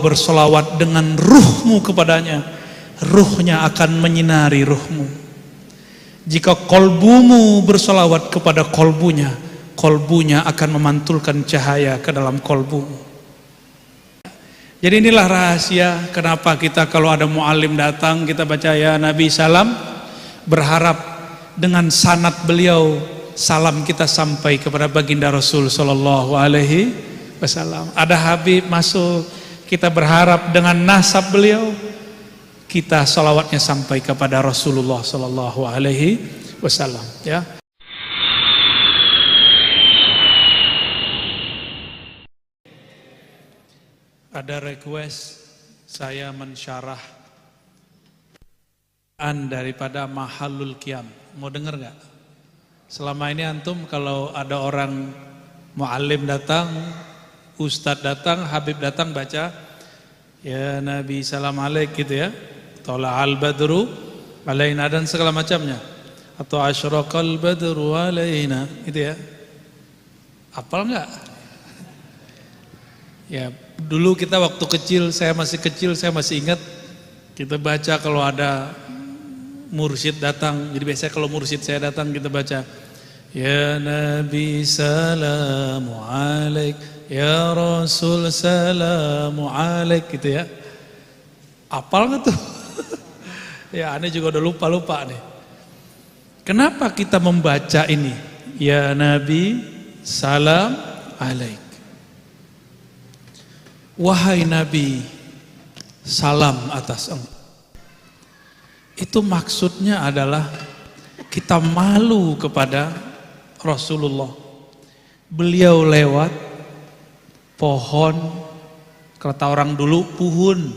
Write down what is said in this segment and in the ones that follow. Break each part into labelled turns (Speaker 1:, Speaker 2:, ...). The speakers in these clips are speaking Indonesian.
Speaker 1: bersolawat dengan ruhmu kepadanya, ruhnya akan menyinari ruhmu. Jika kolbumu bersolawat kepada kolbunya, kolbunya akan memantulkan cahaya ke dalam kolbumu. Jadi inilah rahasia kenapa kita kalau ada muallim datang kita baca ya Nabi salam, berharap dengan sanad beliau salam kita sampai kepada baginda Rasul sallallahu alaihi wasallam. Ada Habib masuk, kita berharap dengan nasab beliau kita salawatnya sampai kepada Rasulullah sallallahu alaihi wasallam, ya. Ada request saya mensyarah daripada Mahalul Qiyam. Mau dengar nggak? Selama ini antum kalau ada orang muallim datang, ustadz datang, habib datang baca ya Nabi salam alaik gitu ya, Tola'al badru alaina dan segala macamnya, atau asyraqal badru alaina gitu ya. Hafal nggak? Ya dulu kita waktu kecil, saya masih ingat kita baca kalau ada mursyid datang. Jadi biasanya kalau mursyid saya datang kita baca ya Nabi salamu alaik, ya Rasul salamu alaik gitu ya. Apal nggak tuh? Ya aneh juga udah lupa nih. Kenapa kita membaca ini? Ya Nabi salam alaik. Wahai Nabi, salam atas engkau. Itu maksudnya adalah kita malu kepada Rasulullah. Beliau lewat pohon, kata orang dulu puhun,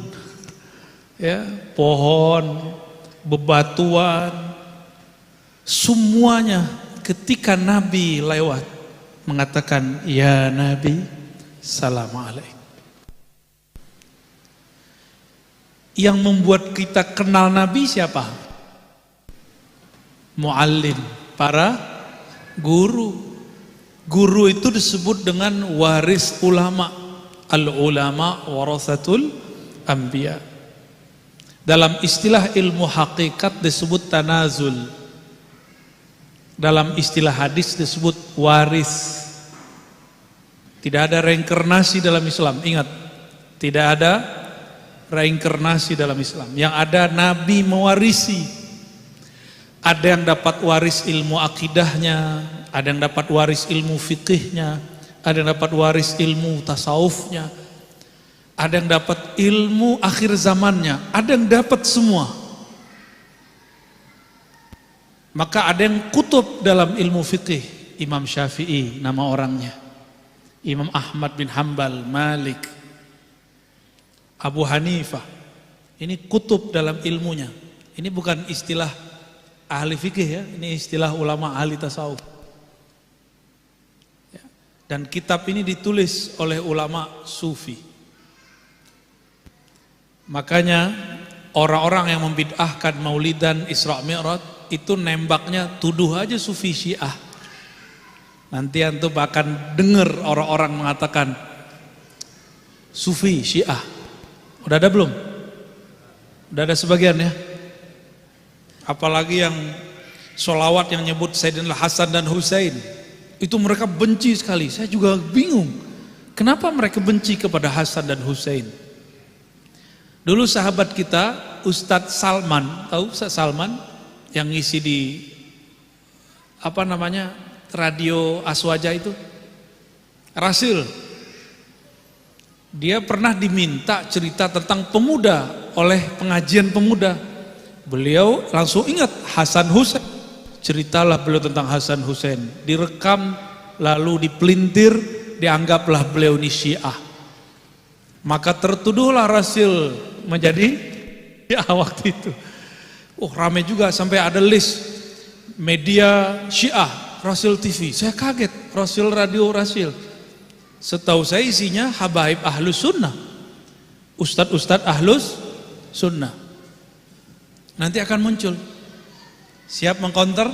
Speaker 1: ya, pohon, bebatuan, semuanya ketika Nabi lewat mengatakan ya Nabi, salam alaik. Yang membuat kita kenal Nabi siapa? Muallim, para guru. Guru itu disebut dengan waris ulama. Al-ulama warasatul anbiya. Dalam istilah ilmu hakikat disebut tanazul. Dalam istilah hadis disebut waris. Tidak ada reinkarnasi dalam Islam. Ingat, tidak ada reinkarnasi dalam Islam. Yang ada Nabi mewarisi. Ada yang dapat waris ilmu akidahnya, ada yang dapat waris ilmu fikihnya, ada yang dapat waris ilmu tasawufnya, ada yang dapat ilmu akhir zamannya, ada yang dapat semua. Maka ada yang kutub dalam ilmu fikih, Imam Syafi'i nama orangnya, Imam Ahmad bin Hanbal, Malik, Abu Hanifah. Ini kutub dalam ilmunya. Ini bukan istilah ahli fikih ya, ini istilah ulama ahli tasawuf. Dan kitab ini ditulis oleh ulama sufi. Makanya orang-orang yang membid'ahkan maulidan Isra Mi'raj itu nembaknya tuduh aja sufi Syiah. Nanti antum akan dengar orang-orang mengatakan sufi Syiah. Udah ada belum? Udah ada sebagian ya. Apalagi yang sholawat yang nyebut Sayyidina Hasan dan Husain, itu mereka benci sekali. Saya juga bingung, kenapa mereka benci kepada Hasan dan Husain. Dulu sahabat kita Ustadz Salman, tahu Ustadz Salman yang ngisi di apa namanya radio Aswaja itu, Rasil. Dia pernah diminta cerita tentang pemuda oleh pengajian pemuda. Beliau langsung ingat Hasan Husain. Ceritalah beliau tentang Hasan Husain. Direkam lalu dipelintir, dianggaplah beliau ini Syiah. Maka tertuduhlah Rasil menjadi Syiah waktu itu. Ramai juga sampai ada list media Syiah, Rasil TV. Saya kaget, Rasil Radio Rasil. Setahu saya isinya habaib ahlus sunnah, ustadz-ustadz ahlus sunnah. Nanti akan muncul. Siap mengkonter?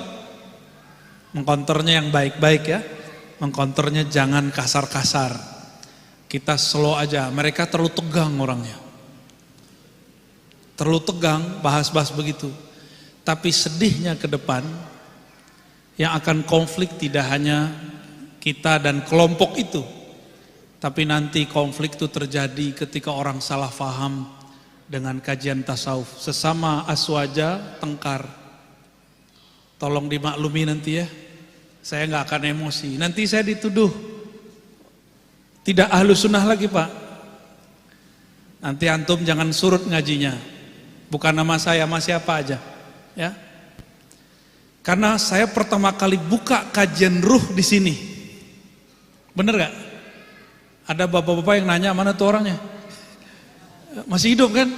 Speaker 1: Mengkonternya yang baik-baik ya. Mengkonternya jangan kasar-kasar. Kita slow aja, mereka terlalu tegang orangnya. Terlalu tegang bahas-bahas begitu. Tapi sedihnya ke depan, yang akan konflik tidak hanya kita dan kelompok itu, tapi nanti konflik itu terjadi ketika orang salah faham dengan kajian tasawuf. Sesama aswaja tengkar. Tolong dimaklumi nanti ya, saya nggak akan emosi. Nanti saya dituduh tidak ahlu sunnah lagi Pak. Nanti antum jangan surut ngajinya. Bukan nama saya, sama siapa aja. Ya. Karena saya pertama kali buka kajian ruh di sini. Bener gak? Ada bapak-bapak yang nanya mana tuh orangnya? Masih hidup kan?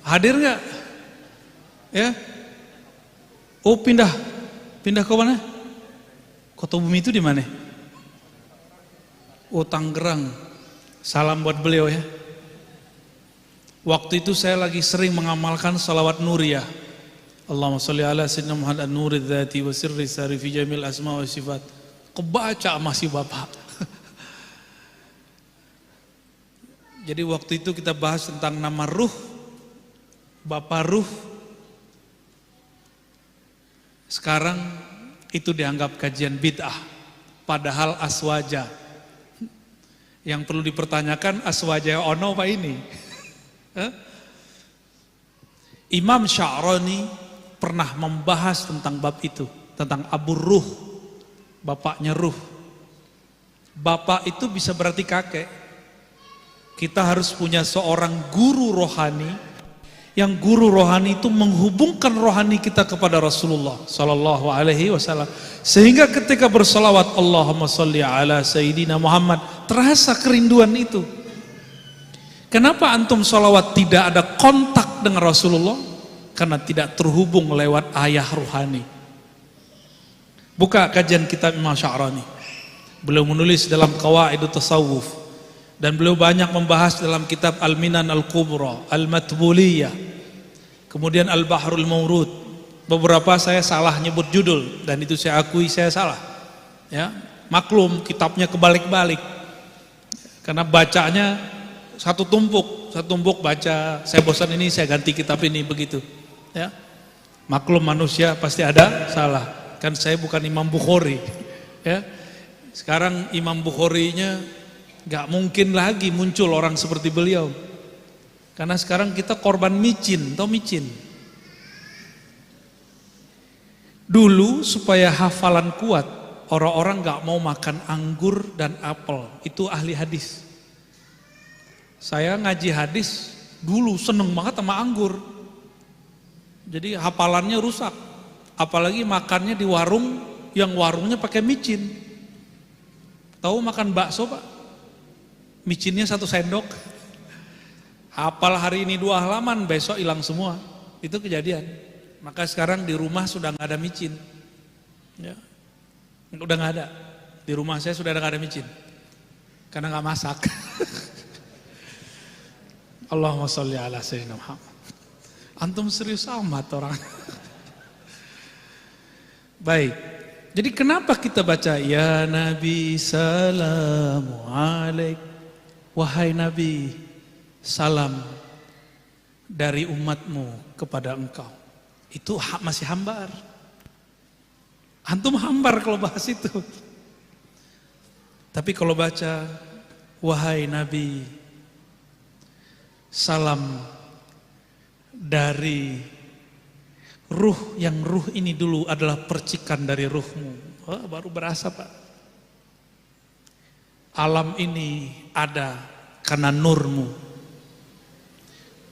Speaker 1: Hadir gak? Ya. Oh pindah ke mana? Kota Bumi itu di mana? Oh Tangerang. Salam buat beliau ya. Waktu itu saya lagi sering mengamalkan salawat nuriyah. Allahumma sholli ala sayyidina Muhammad an-nuri dzati wa sirri sari fi jamil asma wa sifat. Kebaca masih Bapak. Jadi waktu itu kita bahas tentang nama ruh, Bapak ruh. Sekarang itu dianggap kajian bid'ah. Padahal aswaja. Yang perlu dipertanyakan aswaja ono apa ini? Imam Sya'rani pernah membahas tentang bab itu, tentang Abu Ruh, bapaknya ruh. Bapak itu bisa berarti kakek. Kita harus punya seorang guru rohani, yang guru rohani itu menghubungkan rohani kita kepada Rasulullah Sallallahu Alaihi Wasallam, sehingga ketika bersalawat Allahumma sholli ala Sayyidina Muhammad, terasa kerinduan itu. Kenapa antum sholawat tidak ada kontak dengan Rasulullah? Karena tidak terhubung lewat ayah rohani. Buka kajian kitab Imam Sya'rani. Beliau menulis dalam Qawaidut Tasawuf, dan beliau banyak membahas dalam kitab Al-Minan Al-Kubra, Al-Matbuliyah, kemudian Al-Bahrul Mawrud. Beberapa saya salah nyebut judul, dan itu saya akui saya salah. Ya, maklum kitabnya kebalik-balik. Karena bacanya satu tumpuk baca, saya bosan ini saya ganti kitab ini, begitu. Ya, maklum manusia pasti ada salah. Kan saya bukan Imam Bukhari. Ya, sekarang Imam Bukharinya gak mungkin lagi muncul orang seperti beliau. Karena sekarang kita korban micin, tau micin? Dulu supaya hafalan kuat, orang-orang gak mau makan anggur dan apel. Itu ahli hadis. Saya ngaji hadis dulu seneng banget sama anggur. Jadi hafalannya rusak. Apalagi makannya di warung yang warungnya pakai micin. Tahu makan bakso Pak? Micinnya 1 sendok. Hafal hari ini 2 halaman, besok hilang semua. Itu kejadian. Maka sekarang di rumah sudah nggak ada micin. Ya. Udah nggak ada. Di rumah saya sudah nggak ada micin. Karena nggak masak. Allahumma sholli ala sayyidina Muhammad. Antum serius amat orang. Baik. Jadi kenapa kita baca ya Nabi salamu alaik, wahai Nabi salam dari umatmu kepada engkau. Itu masih hambar. Antum hambar kalau bahas itu. Tapi kalau baca wahai Nabi salam dari ruh, yang ruh ini dulu adalah percikan dari ruhmu. Oh, baru berasa Pak. Alam ini ada karena nurmu.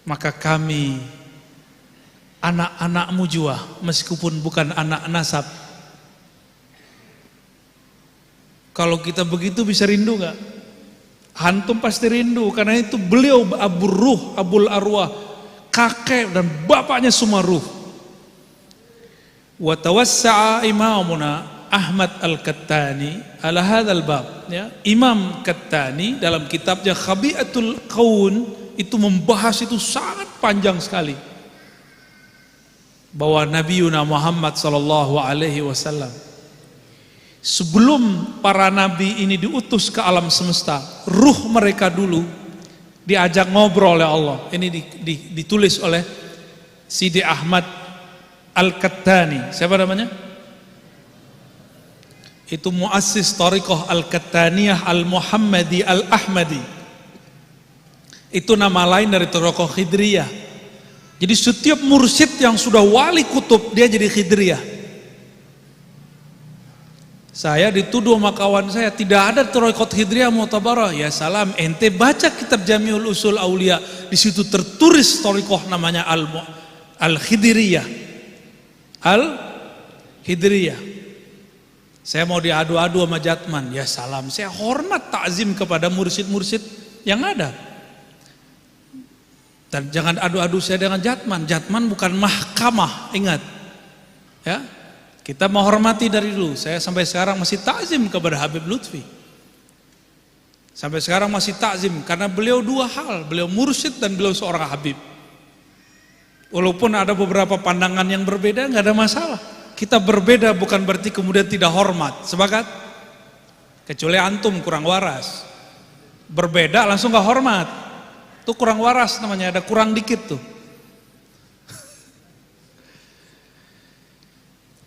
Speaker 1: Maka kami anak-anakmu jua, meskipun bukan anak nasab. Kalau kita begitu bisa rindu gak? Antum pasti rindu, karena itu beliau Abu Ruh, Abul Arwah, kakek dan bapaknya semua ruh. Wa tawassa'a imamuna Ahmad Al-Kattani ala hadzal bab, ya. Imam Kattani dalam kitabnya Khabi'atul Qaun itu membahas itu sangat panjang sekali. Bahwa Nabiuna Muhammad sallallahu alaihi wasallam Sebelum para nabi ini diutus ke alam semesta, ruh mereka dulu diajak ngobrol oleh Allah. Ini ditulis oleh Sidi Ahmad Al-Kattani. Siapa namanya? Itu muassis Thariqah Al-Kattaniyah Al-Muhammadi Al-Ahmadi. Itu nama lain dari Thariqah Khidriyah. Jadi setiap mursyid yang sudah wali kutub, dia jadi Khidriyah. Saya dituduh sama kawan saya, tidak ada Thariqat Khidriyah Mu'tabarah. Ya salam, ente baca kitab Jami'ul Usul Aulia, di situ tertulis Thariqah namanya Al-Khidriyah. Al-Khidriyah. Saya mau diadu-adu sama Jatman. Ya salam, saya hormat takzim kepada mursyid-mursyid yang ada. Dan jangan adu-adu saya dengan Jatman. Jatman bukan mahkamah, ingat. Ya. Kita menghormati dari dulu. Saya sampai sekarang masih takzim kepada Habib Lutfi. Sampai sekarang masih takzim karena beliau dua hal, beliau mursyid dan beliau seorang habib. Walaupun ada beberapa pandangan yang berbeda, nggak ada masalah. Kita berbeda bukan berarti kemudian tidak hormat. Sepakat? Kecuali antum kurang waras. Berbeda langsung nggak hormat. Itu kurang waras namanya, ada kurang dikit tuh.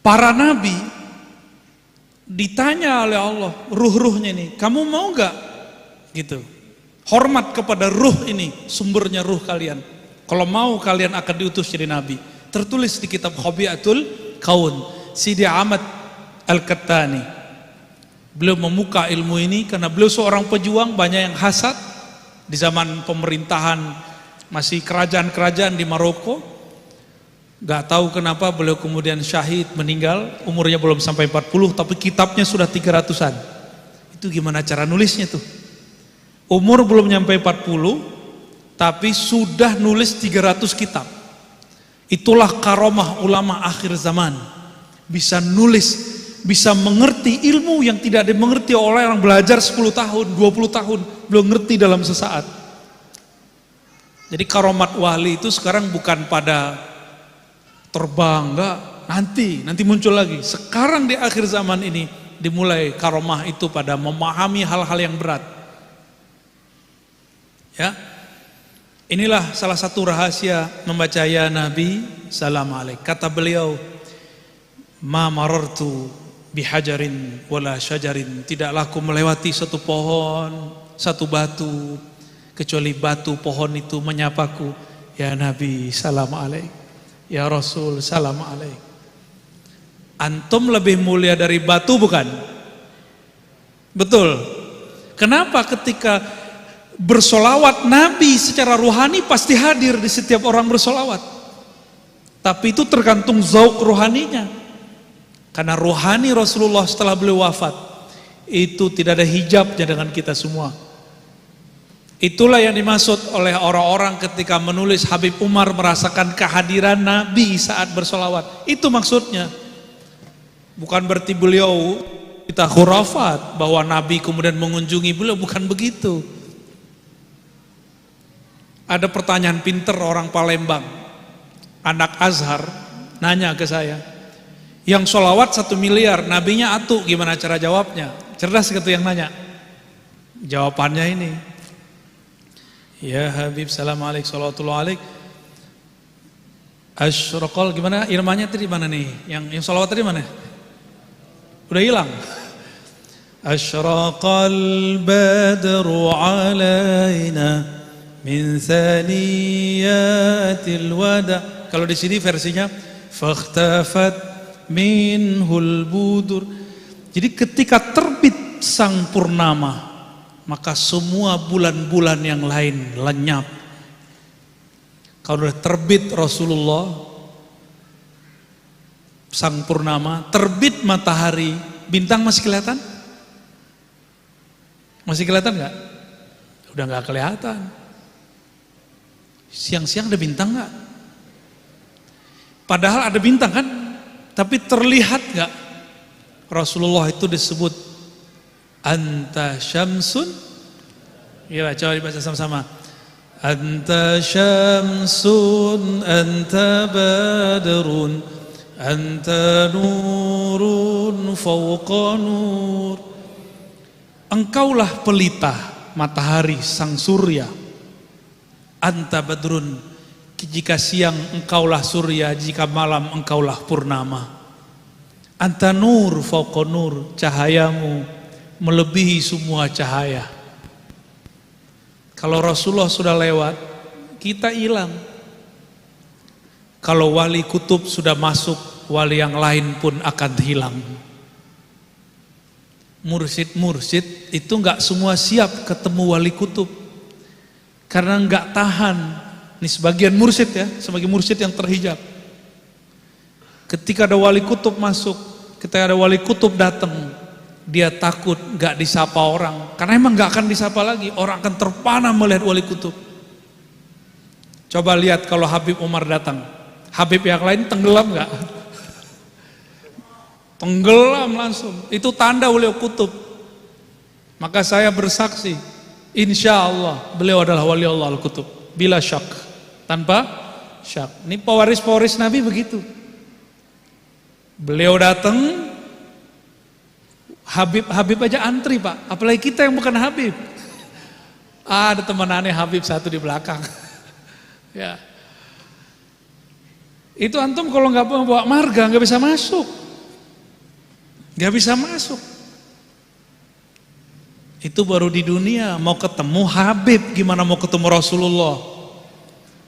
Speaker 1: Para nabi ditanya oleh Allah, ruh-ruhnya ini, kamu mau nggak? Gitu. Hormat kepada ruh ini, sumbernya ruh kalian. Kalau mau kalian akan diutus jadi nabi. Tertulis di kitab Khabiatul Kaun, Sidi Ahmad Al-Kattani. Beliau membuka ilmu ini karena beliau seorang pejuang, banyak yang hasad di zaman pemerintahan masih kerajaan-kerajaan di Maroko. Gak tahu kenapa beliau kemudian syahid, meninggal, umurnya belum sampai 40, tapi kitabnya sudah 300-an. Itu gimana cara nulisnya tuh? Umur belum nyampe 40, tapi sudah nulis 300 kitab. Itulah karomah ulama akhir zaman. Bisa nulis, bisa mengerti ilmu yang tidak dimengerti oleh orang belajar 10 tahun, 20 tahun, belum ngerti dalam sesaat. Jadi karomat wali itu sekarang bukan pada terbang, enggak, nanti muncul lagi. Sekarang di akhir zaman ini dimulai karomah itu pada memahami hal-hal yang berat. Ya, inilah salah satu rahasia membaca ya Nabi salam alaik. Kata beliau, ma marartu bihajarin wala syajarin, tidaklah aku melewati satu pohon, satu batu, kecuali batu pohon itu menyapaku, ya Nabi salam alaik. Ya Rasul salam alaik. Antum lebih mulia dari batu bukan? Betul. Kenapa ketika bersolawat Nabi secara ruhani pasti hadir di setiap orang bersolawat. Tapi itu tergantung zauk ruhaninya. Karena ruhani Rasulullah setelah beliau wafat itu tidak ada hijabnya dengan kita semua. Itulah yang dimaksud oleh orang-orang ketika menulis Habib Umar merasakan kehadiran Nabi saat bersolawat. Itu maksudnya. Bukan berarti beliau kita khurafat bahwa Nabi kemudian mengunjungi beliau, bukan begitu. Ada pertanyaan pinter orang Palembang, anak Azhar, nanya ke saya, yang solawat 1 miliar, nabinya atu, gimana cara jawabnya? Cerdas gitu yang nanya. Jawabannya ini, ya Habib salam alaik salawatullah alaik asyraqal, gimana irmanya tadi mana nih? Yang salawat tadi mana? Udah hilang. Asyraqal badru alaina min thaniyatil wada. Kalau di sini versinya fakhtafat minhul budur. Jadi ketika terbit sang purnama, maka semua bulan-bulan yang lain lenyap. Kalau sudah terbit Rasulullah, sang purnama, terbit matahari, bintang masih kelihatan? Masih kelihatan nggak? Udah nggak kelihatan. Siang-siang ada bintang nggak? Padahal ada bintang kan, tapi terlihat nggak? Rasulullah itu disebut anta syamsun. Ya, coba dibaca sama-sama. Anta syamsun, anta badrun, anta nur nurun fawqa nur. Engkaulah pelita matahari sang surya. Anta badrun, jika siang engkaulah surya, jika malam engkaulah purnama. Anta nur fawqa nur, cahayamu melebihi semua cahaya. Kalau Rasulullah sudah lewat, kita hilang. Kalau wali kutub sudah masuk, wali yang lain pun akan hilang. Mursyid-mursyid itu enggak semua siap ketemu wali kutub, karena enggak tahan. Ini sebagian mursyid ya, sebagai mursyid yang terhijab. Ketika ada wali kutub masuk, ketika ada wali kutub datang, dia takut enggak disapa orang, karena emang enggak akan disapa lagi. Orang akan terpana melihat wali kutub. Coba lihat kalau Habib Umar datang, Habib yang lain tenggelam enggak? Tenggelam langsung. Itu tanda beliau kutub. Maka saya bersaksi, insya Allah beliau adalah wali Allah al-kutub, bila syak, tanpa syak. Ini pewaris-pewaris Nabi begitu. Beliau datang, Habib aja antri Pak, apalagi kita yang bukan Habib. Ada teman aneh Habib satu di belakang. Ya. Itu antum kalau nggak bawa marga nggak bisa masuk, nggak bisa masuk. Itu baru di dunia. Mau ketemu Habib, gimana mau ketemu Rasulullah?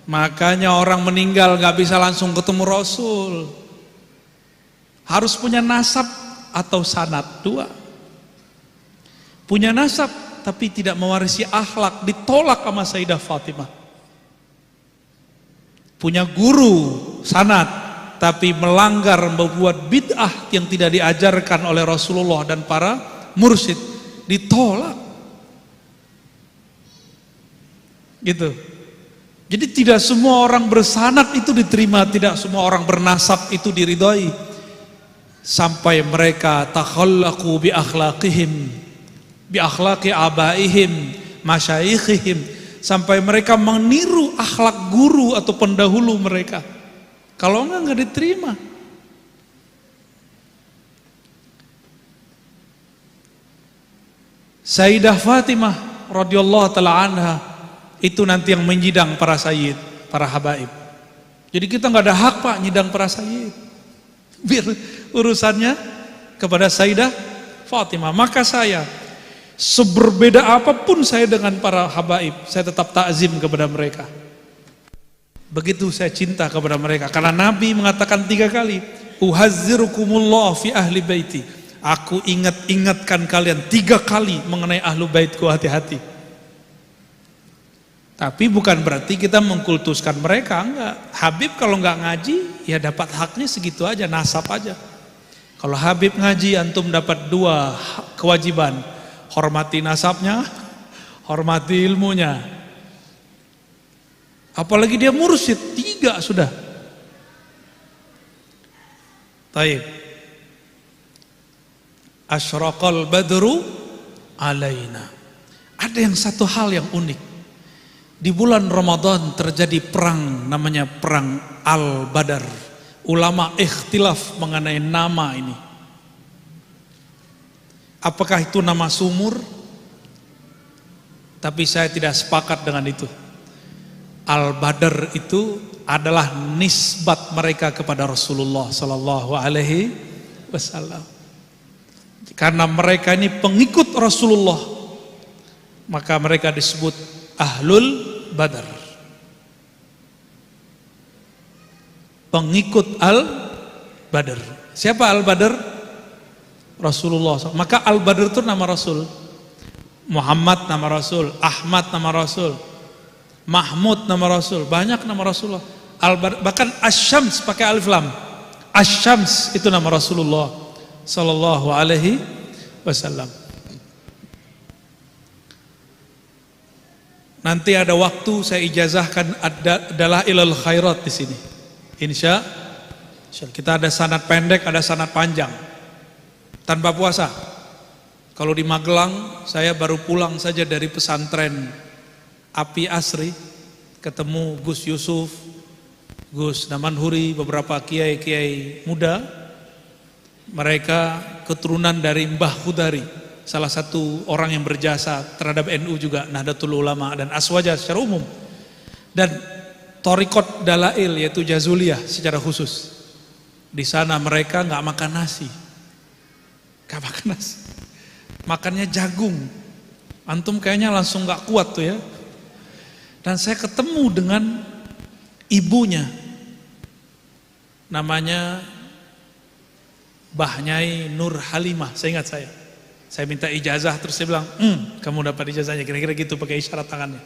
Speaker 1: Makanya orang meninggal nggak bisa langsung ketemu Rasul. Harus punya nasab atau sanad, dua. Punya nasab tapi tidak mewarisi akhlak, ditolak sama Sayyidah Fatimah. Punya guru sanad tapi melanggar, membuat bid'ah yang tidak diajarkan oleh Rasulullah dan para mursyid, ditolak. Gitu. Jadi tidak semua orang bersanad itu diterima, tidak semua orang bernasab itu diridhoi. Sampai mereka takhallaqu bi akhlaqihim, bi akhlaqi abaihim, masyayikhihim, sampai mereka meniru akhlak guru atau pendahulu mereka. Kalau enggak diterima. Sayyidah Fatimah radhiyallahu taala anha itu nanti yang menyidang para sayyid, para habaib. Jadi kita nggak ada hak Pak nyidang para sayyid. Biar urusannya kepada Sayyidah Fatimah. Maka saya, seberbeda apapun saya dengan para habaib, saya tetap takzim kepada mereka. Begitu saya cinta kepada mereka, karena Nabi mengatakan 3 kali, uhazzirukumullah fi ahli baiti. Aku ingatkan kalian 3 kali mengenai ahlu baitku, hati-hati. Tapi bukan berarti kita mengkultuskan mereka, enggak. Habib kalau enggak ngaji, ya dapat haknya segitu aja, nasab aja. Kalau Habib ngaji, antum dapat 2 kewajiban. Hormati nasabnya, hormati ilmunya. Apalagi dia mursyid, 3 sudah. Taib. Asyraqal badru alaina. Ada yang satu hal yang unik. Di bulan Ramadan terjadi perang, namanya perang Al-Badar. Ulama ikhtilaf mengenai nama ini. Apakah itu nama sumur? Tapi saya tidak sepakat dengan itu. Al-Badar itu adalah nisbat mereka kepada Rasulullah sallallahu alaihi wasallam. Karena mereka ini pengikut Rasulullah, maka mereka disebut Ahlul Badar. Pengikut Al-Badar. Siapa Al-Badar? Rasulullah. Maka Al-Badar itu nama Rasul. Muhammad nama Rasul, Ahmad nama Rasul, Mahmud nama Rasul, banyak nama Rasulullah. Bahkan Asy-Syams pakai alif lam. Asy-Syams itu nama Rasulullah sallallahu alaihi wasallam. Nanti ada waktu saya ijazahkan Dalailul Khairat di sini. Insya Allah kita ada sanad pendek, ada sanad panjang. Tanpa puasa. Kalau di Magelang, saya baru pulang saja dari pesantren Api Asri, ketemu Gus Yusuf, Gus Namanhuri, beberapa kiai-kiai muda. Mereka keturunan dari Mbah Khudari, salah satu orang yang berjasa terhadap NU juga, Nahdlatul Ulama dan Aswaja secara umum. Dan Thariqat Dalail yaitu Jazuliyah secara khusus. Di sana mereka nggak makan nasi. Nggak makan nasi. Makannya jagung. Antum kayaknya langsung nggak kuat tuh ya. Dan saya ketemu dengan ibunya. Namanya Mbah Nyai Nur Halimah, saya ingat saya. Saya minta ijazah terus saya bilang, kamu dapat ijazahnya, kira-kira gitu pakai isyarat tangannya.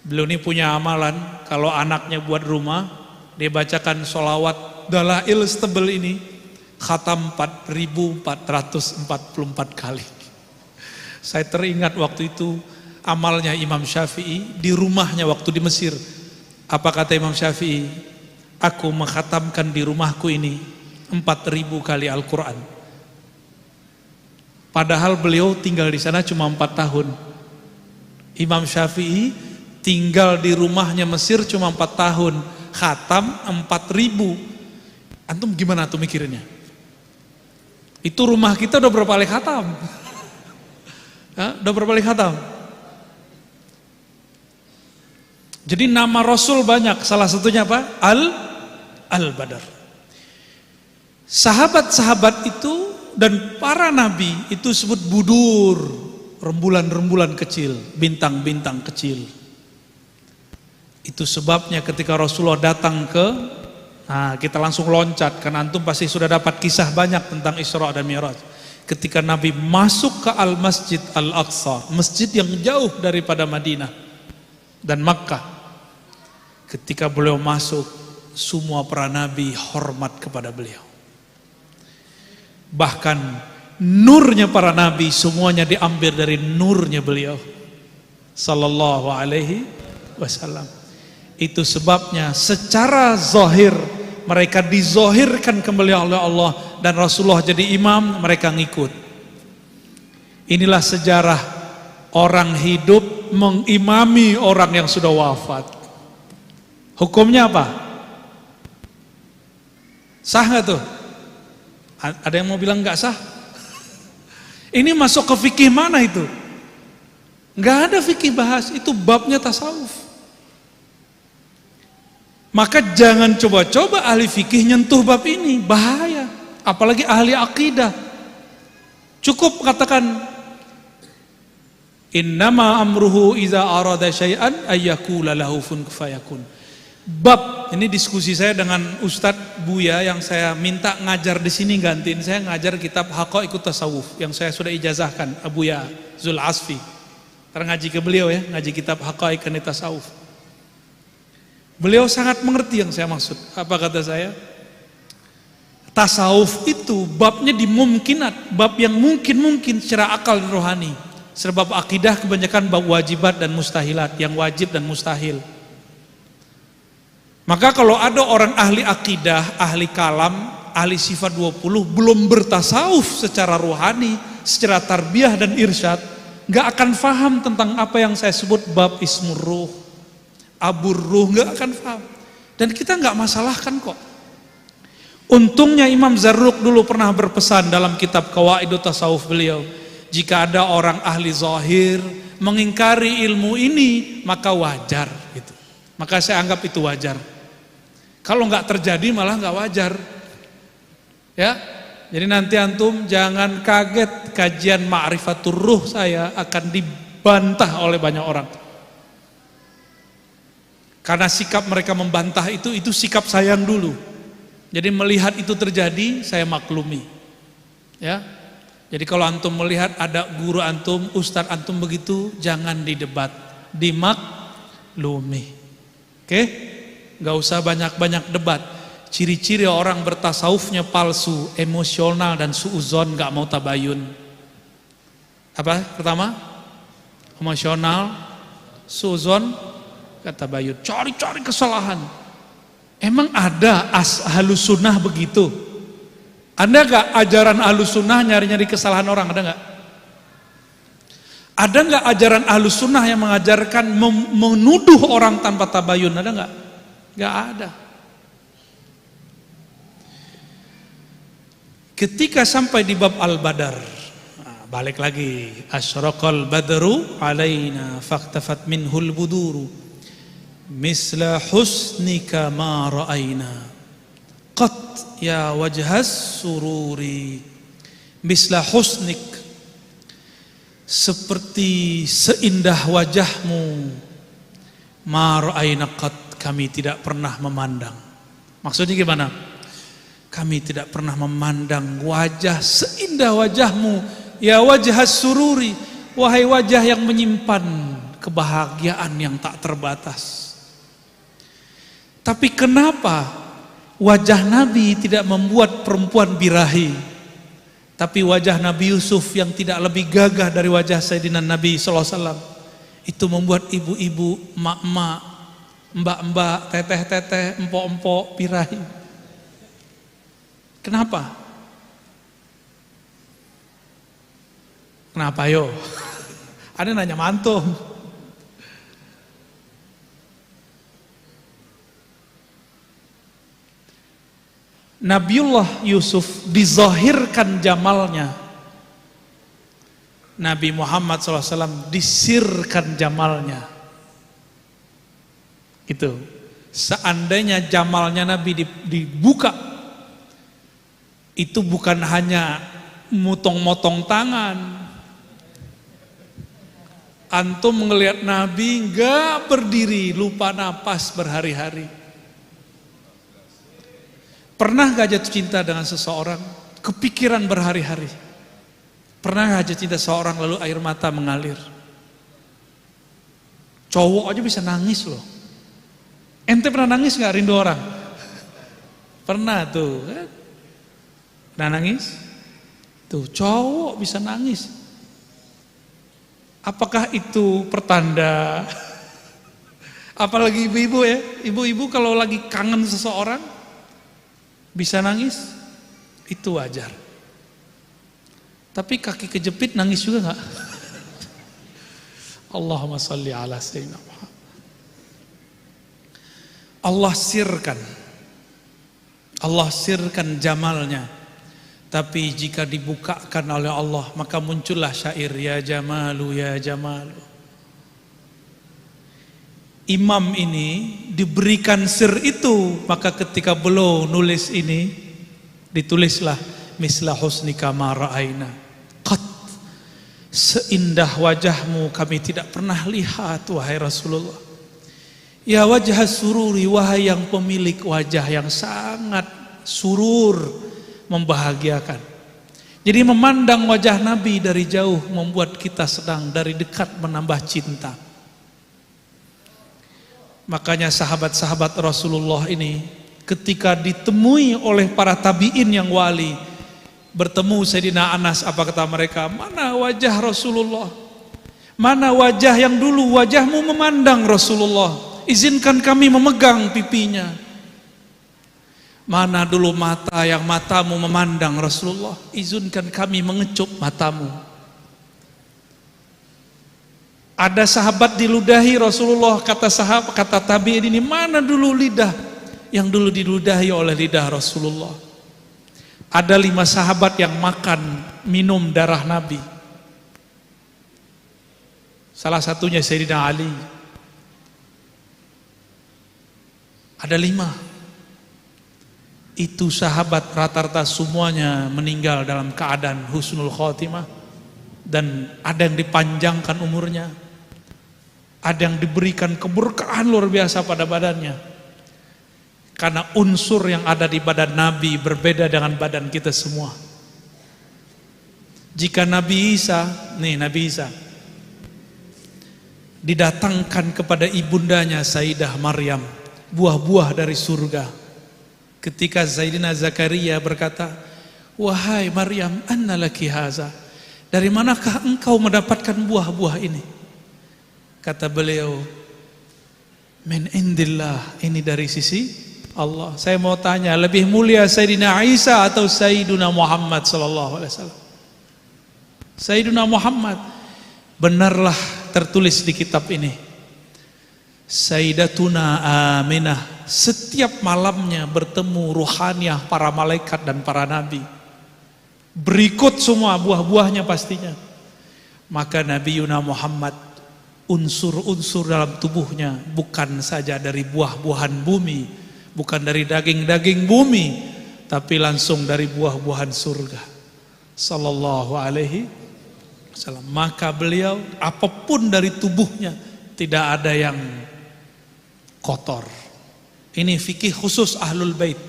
Speaker 1: Beliau ini punya amalan, kalau anaknya buat rumah, dia bacakan sholawat Dalail setebel ini, khatam 4.444 kali. Saya teringat waktu itu amalnya Imam Syafi'i di rumahnya waktu di Mesir. Apa kata Imam Syafi'i? Aku mengkhatamkan di rumahku ini 4.000 kali Al-Quran. Padahal beliau tinggal di sana cuma 4 tahun. Imam Syafi'i tinggal di rumahnya Mesir cuma 4 tahun, khatam 4.000. Antum gimana tuh mikirnya? Itu rumah kita udah berapa kali khatam? Udah berapa kali khatam? Jadi nama Rasul banyak, salah satunya apa? Al-Badar. Sahabat-sahabat itu dan para nabi itu disebut budur, rembulan-rembulan kecil, bintang-bintang kecil. Itu sebabnya ketika Rasulullah datang kita langsung loncat, karena antum pasti sudah dapat kisah banyak tentang Isra dan Mi'raj. Ketika Nabi masuk ke Al-Masjid Al-Aqsa, masjid yang jauh daripada Madinah dan Makkah. Ketika beliau masuk, semua para nabi hormat kepada beliau. Bahkan nurnya para nabi semuanya diambil dari nurnya beliau sallallahu alaihi wasallam. Itu sebabnya secara zahir mereka dizohirkan kembali oleh Allah dan Rasulullah jadi imam, mereka ngikut. Inilah sejarah orang hidup mengimami orang yang sudah wafat. Hukumnya apa? Sah nggak tuh? Ada yang mau bilang nggak sah? Ini masuk ke fikih mana itu? Nggak ada fikih bahas, itu babnya tasawuf. Maka jangan coba-coba ahli fikih nyentuh bab ini, bahaya. Apalagi ahli akidah. Cukup katakan innama amruhu iza arada syai'an ayyakula lahu kun fayakun. Bab ini diskusi saya dengan Ustadz Buya yang saya minta ngajar di sini, gantiin saya ngajar kitab Haqaiqut Tasawuf yang saya sudah ijazahkan, Abuya Zul Asfi. Karena ngaji ke beliau ya, ngaji kitab Haqaiqut Tasawuf. Beliau sangat mengerti yang saya maksud. Apa kata saya? Tasawuf itu babnya dimungkinat, bab yang mungkin secara akal dan rohani. Sebab akidah kebanyakan bab wajibat dan mustahilat, yang wajib dan mustahil. Maka kalau ada orang ahli akidah, ahli kalam, ahli sifat 20 belum bertasawuf secara rohani, secara tarbiyah dan irsyad, gak akan faham tentang apa yang saya sebut bab ismur ruh, abur ruh, gak akan faham. Dan kita gak masalahkan kok. Untungnya Imam Zarruq dulu pernah berpesan dalam kitab Qawaidut Tasawuf beliau, jika ada orang ahli zahir mengingkari ilmu ini, maka wajar gitu. Maka saya anggap itu wajar. Kalau nggak terjadi malah nggak wajar. Ya, jadi nanti antum jangan kaget kajian Ma'rifatur Ruh saya akan dibantah oleh banyak orang. Karena sikap mereka membantah itu sikap sayang dulu. Jadi melihat itu terjadi, saya maklumi. Ya, jadi kalau antum melihat ada guru antum, ustadz antum begitu, jangan didebat, dimaklumi. Oke? Gak usah banyak-banyak debat. Ciri-ciri orang bertasawufnya palsu, emosional dan suuzon, gak mau tabayun. Apa? Pertama, emosional, suuzon, gak tabayun. Cari-cari kesalahan. Emang ada ahlus sunnah begitu? Ada gak ajaran ahlus sunnah nyari-nyari kesalahan orang? Ada gak? Ada gak ajaran ahlus sunnah yang mengajarkan menuduh orang tanpa tabayun? Ada gak? Gak ada. Ketika sampai di bab Al-Badar, balik lagi, asyraqal badru alaina faktafat minhul buduru misla husnika ma ra'aina qat ya wajhas sururi. Misla husnik, seperti seindah wajahmu, ma ra'aina qat, kami tidak pernah memandang. Maksudnya gimana? Kami tidak pernah memandang wajah seindah wajahmu, ya wajhas sururi, wahai wajah yang menyimpan kebahagiaan yang tak terbatas. Tapi kenapa wajah Nabi tidak membuat perempuan birahi, tapi wajah Nabi Yusuf yang tidak lebih gagah dari wajah Sayyidina Nabi SAW itu membuat ibu-ibu, emak-emak, mbak-mbak, teteh-teteh, empok-empok birahi? Kenapa? Kenapa yo? Ada nanya mantum. Nabiullah Yusuf dizahirkan jamalnya. Nabi Muhammad SAW disirkan jamalnya. Itu. Seandainya jamalnya Nabi dibuka, itu bukan hanya motong-motong tangan. Antum melihat Nabi enggak berdiri, lupa napas berhari-hari. Pernah gak jatuh cinta dengan seseorang, kepikiran berhari-hari? Pernah gak jatuh cinta seseorang lalu air mata mengalir? Cowok aja bisa nangis loh. Ente pernah nangis gak rindu orang? Pernah tuh kan? Pernah nangis? Tuh cowok bisa nangis. Apakah itu pertanda? Apalagi ibu-ibu ya, ibu-ibu kalau lagi kangen seseorang bisa nangis, itu wajar. Tapi kaki kejepit nangis juga nggak? Allahumma sholli ala sayyidina Muhammad. Allah sirkan jamalnya. Tapi jika dibukakan oleh Allah, maka muncullah syair ya jamalu ya jamalu. Imam ini diberikan sir itu, maka ketika beliau nulis ini, ditulislah misla husnika ma ra'aina qat, seindah wajahmu kami tidak pernah lihat wahai Rasulullah. Ya wajah sururi, wahai yang pemilik wajah yang sangat surur, membahagiakan. Jadi memandang wajah Nabi dari jauh membuat kita sedang dari dekat menambah cinta. Makanya sahabat-sahabat Rasulullah ini ketika ditemui oleh para tabi'in yang wali, bertemu Sayyidina Anas, apa kata mereka? Mana wajah Rasulullah? Mana wajah yang dulu wajahmu memandang Rasulullah? Izinkan kami memegang pipinya. Mana dulu mata yang matamu memandang Rasulullah? Izinkan kami mengecup matamu. Ada sahabat diludahi Rasulullah, kata tabi'in ini, mana dulu lidah yang dulu diludahi oleh lidah Rasulullah? Ada 5 sahabat yang makan, minum darah Nabi. Salah satunya Sayyidina Ali. Ada 5. Itu sahabat rata-rata semuanya meninggal dalam keadaan husnul khotimah, dan ada yang dipanjangkan umurnya, ada yang diberikan keberkahan luar biasa pada badannya, karena unsur yang ada di badan Nabi berbeda dengan badan kita semua. Jika Nabi Isa didatangkan kepada ibundanya Sayyidah Maryam buah-buah dari surga. Ketika Sayyidina Zakaria berkata, wahai Maryam, anna laki haza, dari manakah engkau mendapatkan buah-buah ini? Kata beliau, min indillah, ini dari sisi Allah. Saya mau tanya, lebih mulia Sayyidina Isa atau Sayyidina Muhammad sallallahu alaihi wasallam? Sayyidina Muhammad. Benarlah tertulis di kitab ini, Sayyidatuna Aminah setiap malamnya bertemu ruhaniyah para malaikat dan para nabi. berikut semua buah-buahnya pastinya. Maka Nabi Yuna Muhammad, unsur-unsur dalam tubuhnya bukan saja dari buah-buahan bumi, bukan dari daging-daging bumi, tapi langsung dari buah-buahan surga. Sallallahu alaihi wasallam. Maka beliau apapun dari tubuhnya tidak ada yang kotor. Ini fikih khusus Ahlul Bait,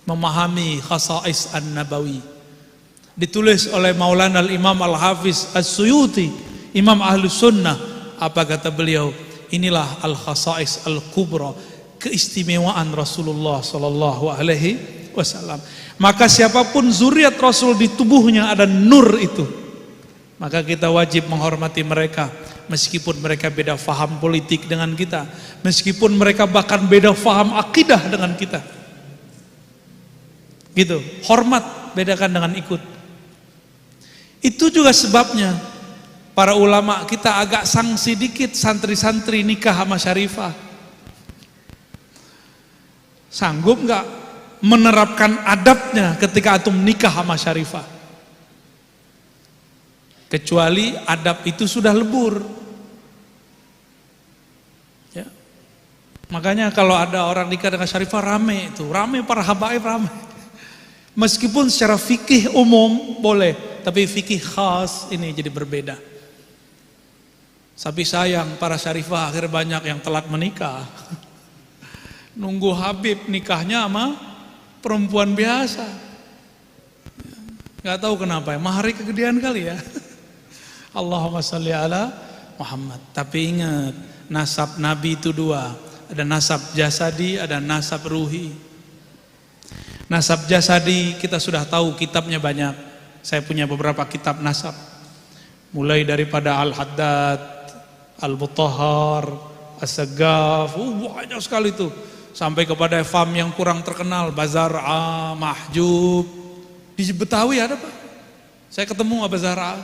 Speaker 1: memahami khasais an-nabawi. Ditulis oleh Maulana al-Imam al-Hafiz as-Suyuti, Imam Ahlus Sunnah. Apa kata beliau? Inilah al-khasais al-kubra, keistimewaan Rasulullah sallallahu alaihi wasallam. Maka siapapun zuriat Rasul di tubuhnya ada nur itu, maka kita wajib menghormati mereka. Meskipun mereka beda faham politik dengan kita, meskipun mereka bahkan beda faham akidah dengan kita, gitu. Hormat bedakan dengan ikut. Itu juga sebabnya para ulama kita agak sanksi dikit santri-santri nikah sama syarifah. Sanggup nggak menerapkan adabnya ketika antum nikah sama syarifah? Kecuali adab itu sudah lebur. Ya. Makanya kalau ada orang nikah dengan syarifah rame itu, rame para habaib rame. Meskipun secara fikih umum boleh, tapi fikih khas ini jadi berbeda. Tapi sayang para syarifah akhir banyak yang telat menikah. Nunggu Habib nikahnya sama perempuan biasa. Gak tahu kenapa ya, mahari kegedean kali ya. Allahumma sholli ala Muhammad. Tapi ingat, nasab Nabi itu dua. Ada nasab jasadi, ada nasab ruhi. Nasab jasadi kita sudah tahu, kitabnya banyak. Saya punya beberapa kitab nasab. Mulai daripada Al-Haddad, Al-Mutahhar, As-Sagaf, banyak sekali itu. Sampai kepada fam yang kurang terkenal, Bazar'a, Mahjub. Di Betawi ada Pak. Saya ketemu Bazar'a,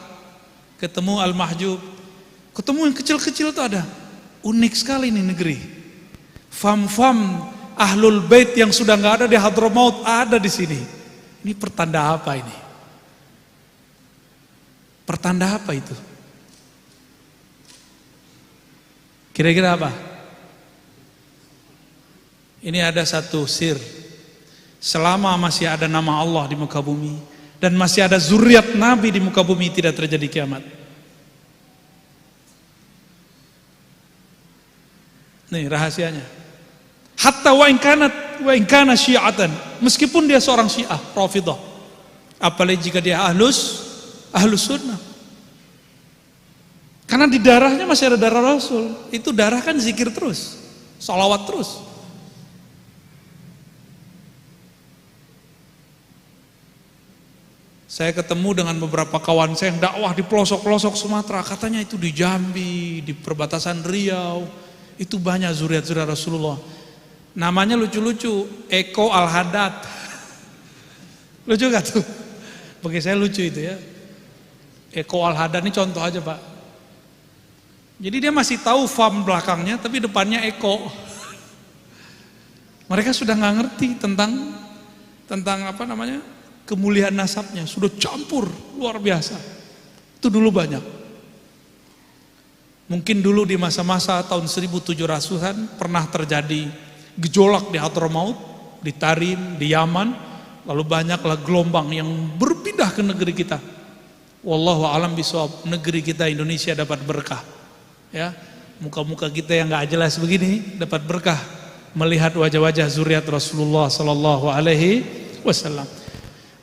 Speaker 1: ketemu Al-Mahjub, ketemu yang kecil-kecil itu ada. Unik sekali ini negeri. Fam-fam Ahlul Bait yang sudah nggak ada di Hadramaut ada di sini. Ini pertanda apa ini? Pertanda apa itu? Kira-kira apa? Ini ada satu sir. Selama masih ada nama Allah di muka bumi dan masih ada zuriat Nabi di muka bumi, tidak terjadi kiamat. Nih rahasianya. Hatta wa in kana syi'atan, meskipun dia seorang Syiah, Rafidhah. Apalagi jika dia ahlus sunnah. Karena di darahnya masih ada darah Rasul. Itu darah kan zikir terus, salawat terus. Saya ketemu dengan beberapa kawan saya yang dakwah di pelosok-pelosok Sumatera. Katanya itu di Jambi, di perbatasan Riau, itu banyak zuriat-zuriat Rasulullah. Namanya lucu-lucu, Eko Al-Haddad. Lucu gak tuh? Bagi saya lucu itu ya. Eko Al-Haddad ini contoh aja Pak. Jadi dia masih tahu fam belakangnya, tapi depannya Eko. Mereka sudah nggak ngerti tentang apa namanya, kemuliaan nasabnya. Sudah campur luar biasa. Itu dulu banyak. Mungkin dulu di masa-masa tahun 1700-an pernah terjadi gejolak di Hadramaut, di Tarim, di Yaman. Lalu banyaklah gelombang yang berpindah ke negeri kita. Wallahu a'lam bishawab, negeri kita Indonesia dapat berkah. Ya, muka-muka kita yang nggak jelas begini dapat berkah melihat wajah-wajah zuriat Rasulullah sallallahu alaihi wasallam.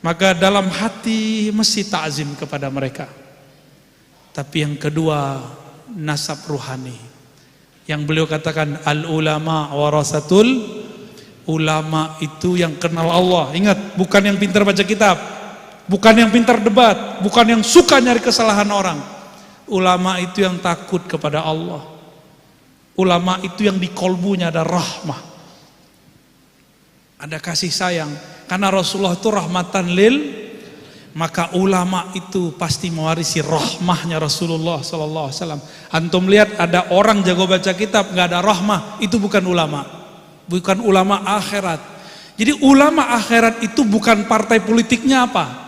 Speaker 1: Maka dalam hati mesti ta'zim kepada mereka. Tapi yang kedua, nasab ruhani. Yang beliau katakan al ulama warasatul, ulama itu yang kenal Allah. Ingat, bukan yang pintar baca kitab, bukan yang pintar debat, bukan yang suka nyari kesalahan orang. Ulama itu yang takut kepada Allah. Ulama itu yang di kolbunya ada rahmah, ada kasih sayang. Karena Rasulullah itu rahmatan lil, maka ulama itu pasti mewarisi rahmahnya Rasulullah sallallahu alaihi wasallam. Antum lihat ada orang jago baca kitab nggak ada rahmah, itu bukan ulama. Bukan ulama akhirat. Jadi ulama akhirat itu bukan partai politiknya apa.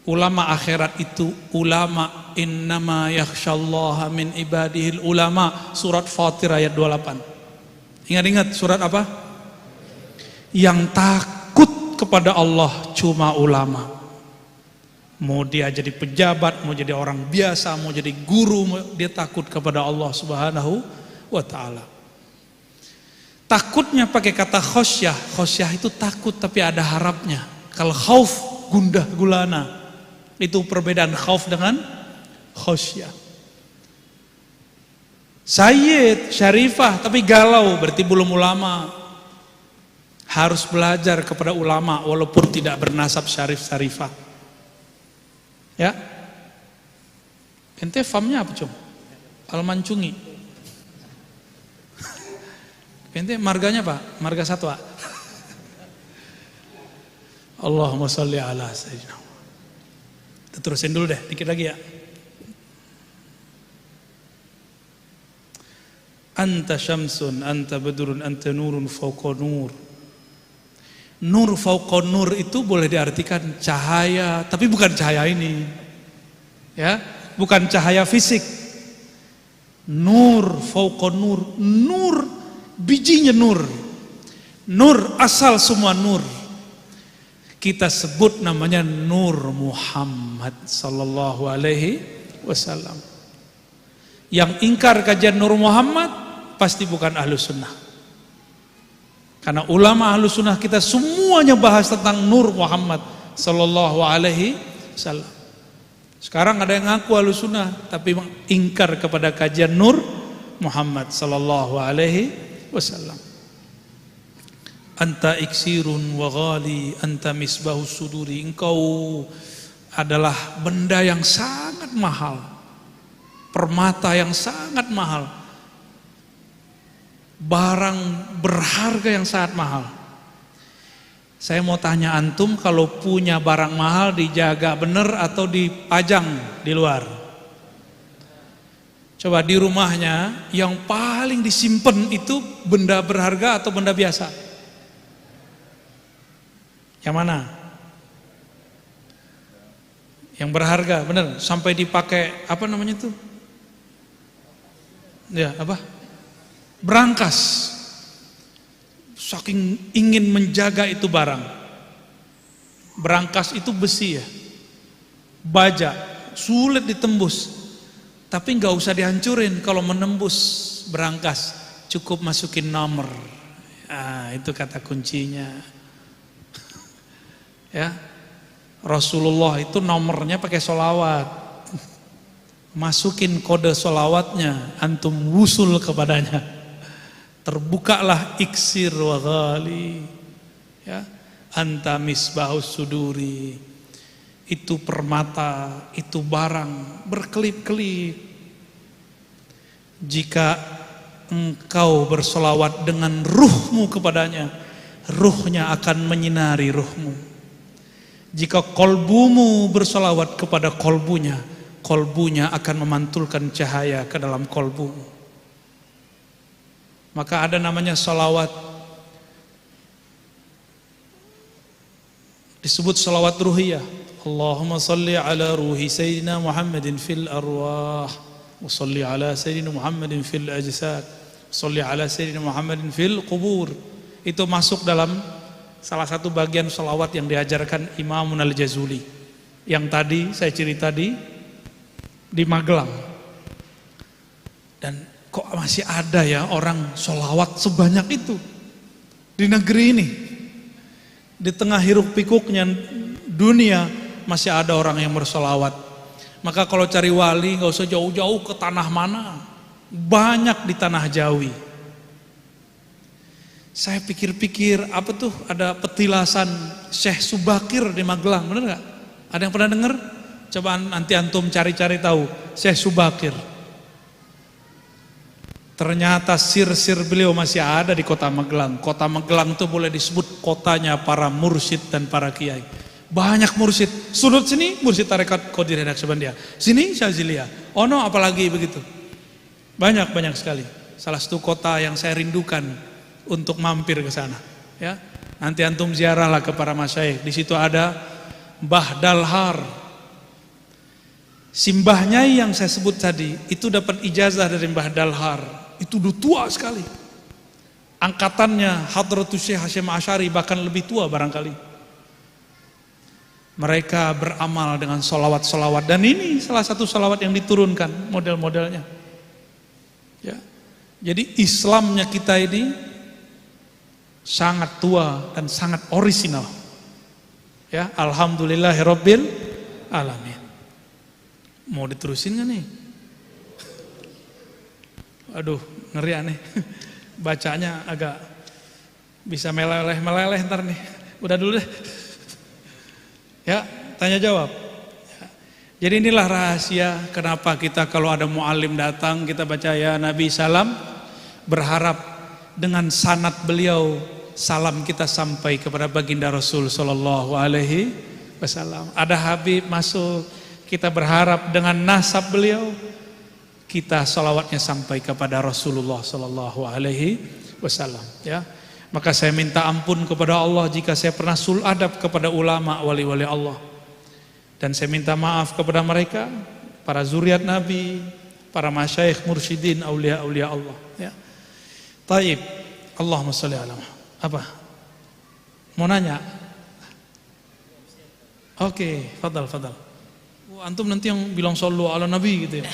Speaker 1: Ulama akhirat itu ulama, innama yakhsyallaha min ibadihil ulama, surat Fatir ayat 28. Ingat-ingat surat apa? Yang takut kepada Allah cuma ulama. Mau dia jadi pejabat, mau jadi orang biasa, mau jadi guru, dia takut kepada Allah Subhanahu wa ta'ala. Takutnya pakai kata khosyah. Khosyah itu takut tapi ada harapnya. Kalau khauf, gundah gulana. Itu perbedaan khauf dengan khosyah. Sayyid, syarifah, tapi galau, berarti belum ulama. Harus belajar kepada ulama walaupun tidak bernasab syarif syarifah. Ya. Ente famnya apa, Cung? Almancungi. Ente marganya apa? Marga Satwa. Allahumma sholli ala sayyidina. Terusin dulu deh, dikit lagi ya. Anta syamsun, anta badrun, anta nurun fauqa nur. Nur fauqa nur itu boleh diartikan cahaya, tapi bukan cahaya ini. Ya, bukan cahaya fisik. Nur fauqa nur, nur bijinya nur. Nur asal semua nur. Kita sebut namanya Nur Muhammad sallallahu alaihi wasallam. Yang ingkar kajian Nur Muhammad pasti bukan ahlu sunnah. Karena ulama ahlu sunnah kita semuanya bahas tentang Nur Muhammad sallallahu alaihi wasallam. Sekarang ada yang ngaku ahlu sunnah tapi ingkar kepada kajian Nur Muhammad sallallahu alaihi wasallam. Anta iksirun wa ghali, anta misbahus suduri. Engkau adalah benda yang sangat mahal, permata yang sangat mahal, barang berharga yang sangat mahal. Saya mau tanya antum, kalau punya barang mahal dijaga bener atau dipajang di luar? Coba di rumahnya yang paling disimpan itu benda berharga atau benda biasa? Yang mana? Yang berharga, bener. Sampai dipakai apa namanya itu? Ya, apa? Berangkas. Saking ingin menjaga itu barang. Berangkas itu besi ya. Baja, sulit ditembus. Tapi nggak usah dihancurin kalau menembus berangkas. Cukup masukin nomor. Ah, itu kata kuncinya. Ya, Rasulullah itu nomornya pakai sholawat. Masukin kode sholawatnya, antum wusul kepadanya. Terbukalah iksir wa ghali. Ya, anta misbahus suduri. Itu permata, itu barang berkelip-kelip. Jika engkau bersolawat dengan ruhmu kepadanya, ruhnya akan menyinari ruhmu. Jika kolbumu bersolawat kepada kolbunya, kolbunya akan memantulkan cahaya ke dalam kolbumu. Maka ada namanya solawat, disebut solawat ruhiyah. Allahumma salli ala ruhi sayyidina Muhammadin fil arwah, wa salli ala sayyidina Muhammadin fil ajsad, salli ala sayyidina Muhammadin fil qubur. Itu masuk dalam salah satu bagian sholawat yang diajarkan Imamun Al-Jazuli yang tadi saya cerita di Magelang. Dan kok masih ada ya orang sholawat sebanyak itu di negeri ini. Di tengah hiruk pikuknya dunia masih ada orang yang bersolawat. Maka kalau cari wali gak usah jauh-jauh ke tanah mana, banyak di tanah Jawi. Saya pikir-pikir, apa tuh ada petilasan Syekh Subakir di Magelang, bener gak? Ada yang pernah dengar? Coba nanti antum cari-cari tahu Syekh Subakir. Ternyata sir-sir beliau masih ada di kota Magelang. Kota Magelang itu boleh disebut kotanya para mursyid dan para kiai. Banyak mursyid. Sudut sini mursyid tarekat Qadiriyah Naqsyabandiyah. Sini Syaziliyah. Ono apalagi begitu. Banyak sekali. Salah satu kota yang saya rindukan untuk mampir ke sana, ya. Nanti antum ziarahlah ke para masyayikh. Di situ ada Mbah Dalhar, Simbahnya yang saya sebut tadi itu dapat ijazah dari Mbah Dalhar. Itu udah tua sekali. Angkatannya Hadratus Syekh Hasyim Asy'ari bahkan lebih tua barangkali. Mereka beramal dengan solawat-solawat, dan ini salah satu solawat yang diturunkan model-modelnya. Ya. Jadi Islamnya kita ini sangat tua dan sangat orisinal. Ya, alhamdulillahirabbil alamin. Mau diterusin gak nih? Aduh, ngeri aneh. Bacanya agak bisa meleleh ntar nih. Udah dulu deh. Ya, tanya jawab. Ya. Jadi inilah rahasia kenapa kita kalau ada mu'alim datang kita baca ya Nabi salam, berharap dengan sanad beliau salam kita sampai kepada baginda Rasul sallallahu alaihi wasallam. Ada Habib masuk, kita berharap dengan nasab beliau kita salawatnya sampai kepada Rasulullah sallallahu alaihi wasallam, ya. Maka saya minta ampun kepada Allah jika saya pernah sul adab kepada ulama wali-wali Allah. Dan saya minta maaf kepada mereka, para zuriat Nabi, para masyayikh mursyidin, aulia-aulia Allah, ya. Taib, Allahumma sholli ala Muhammad. Apa? Mau nanya? Oke, fadal. Antum nanti yang bilang shollu ala Nabi gitu ya.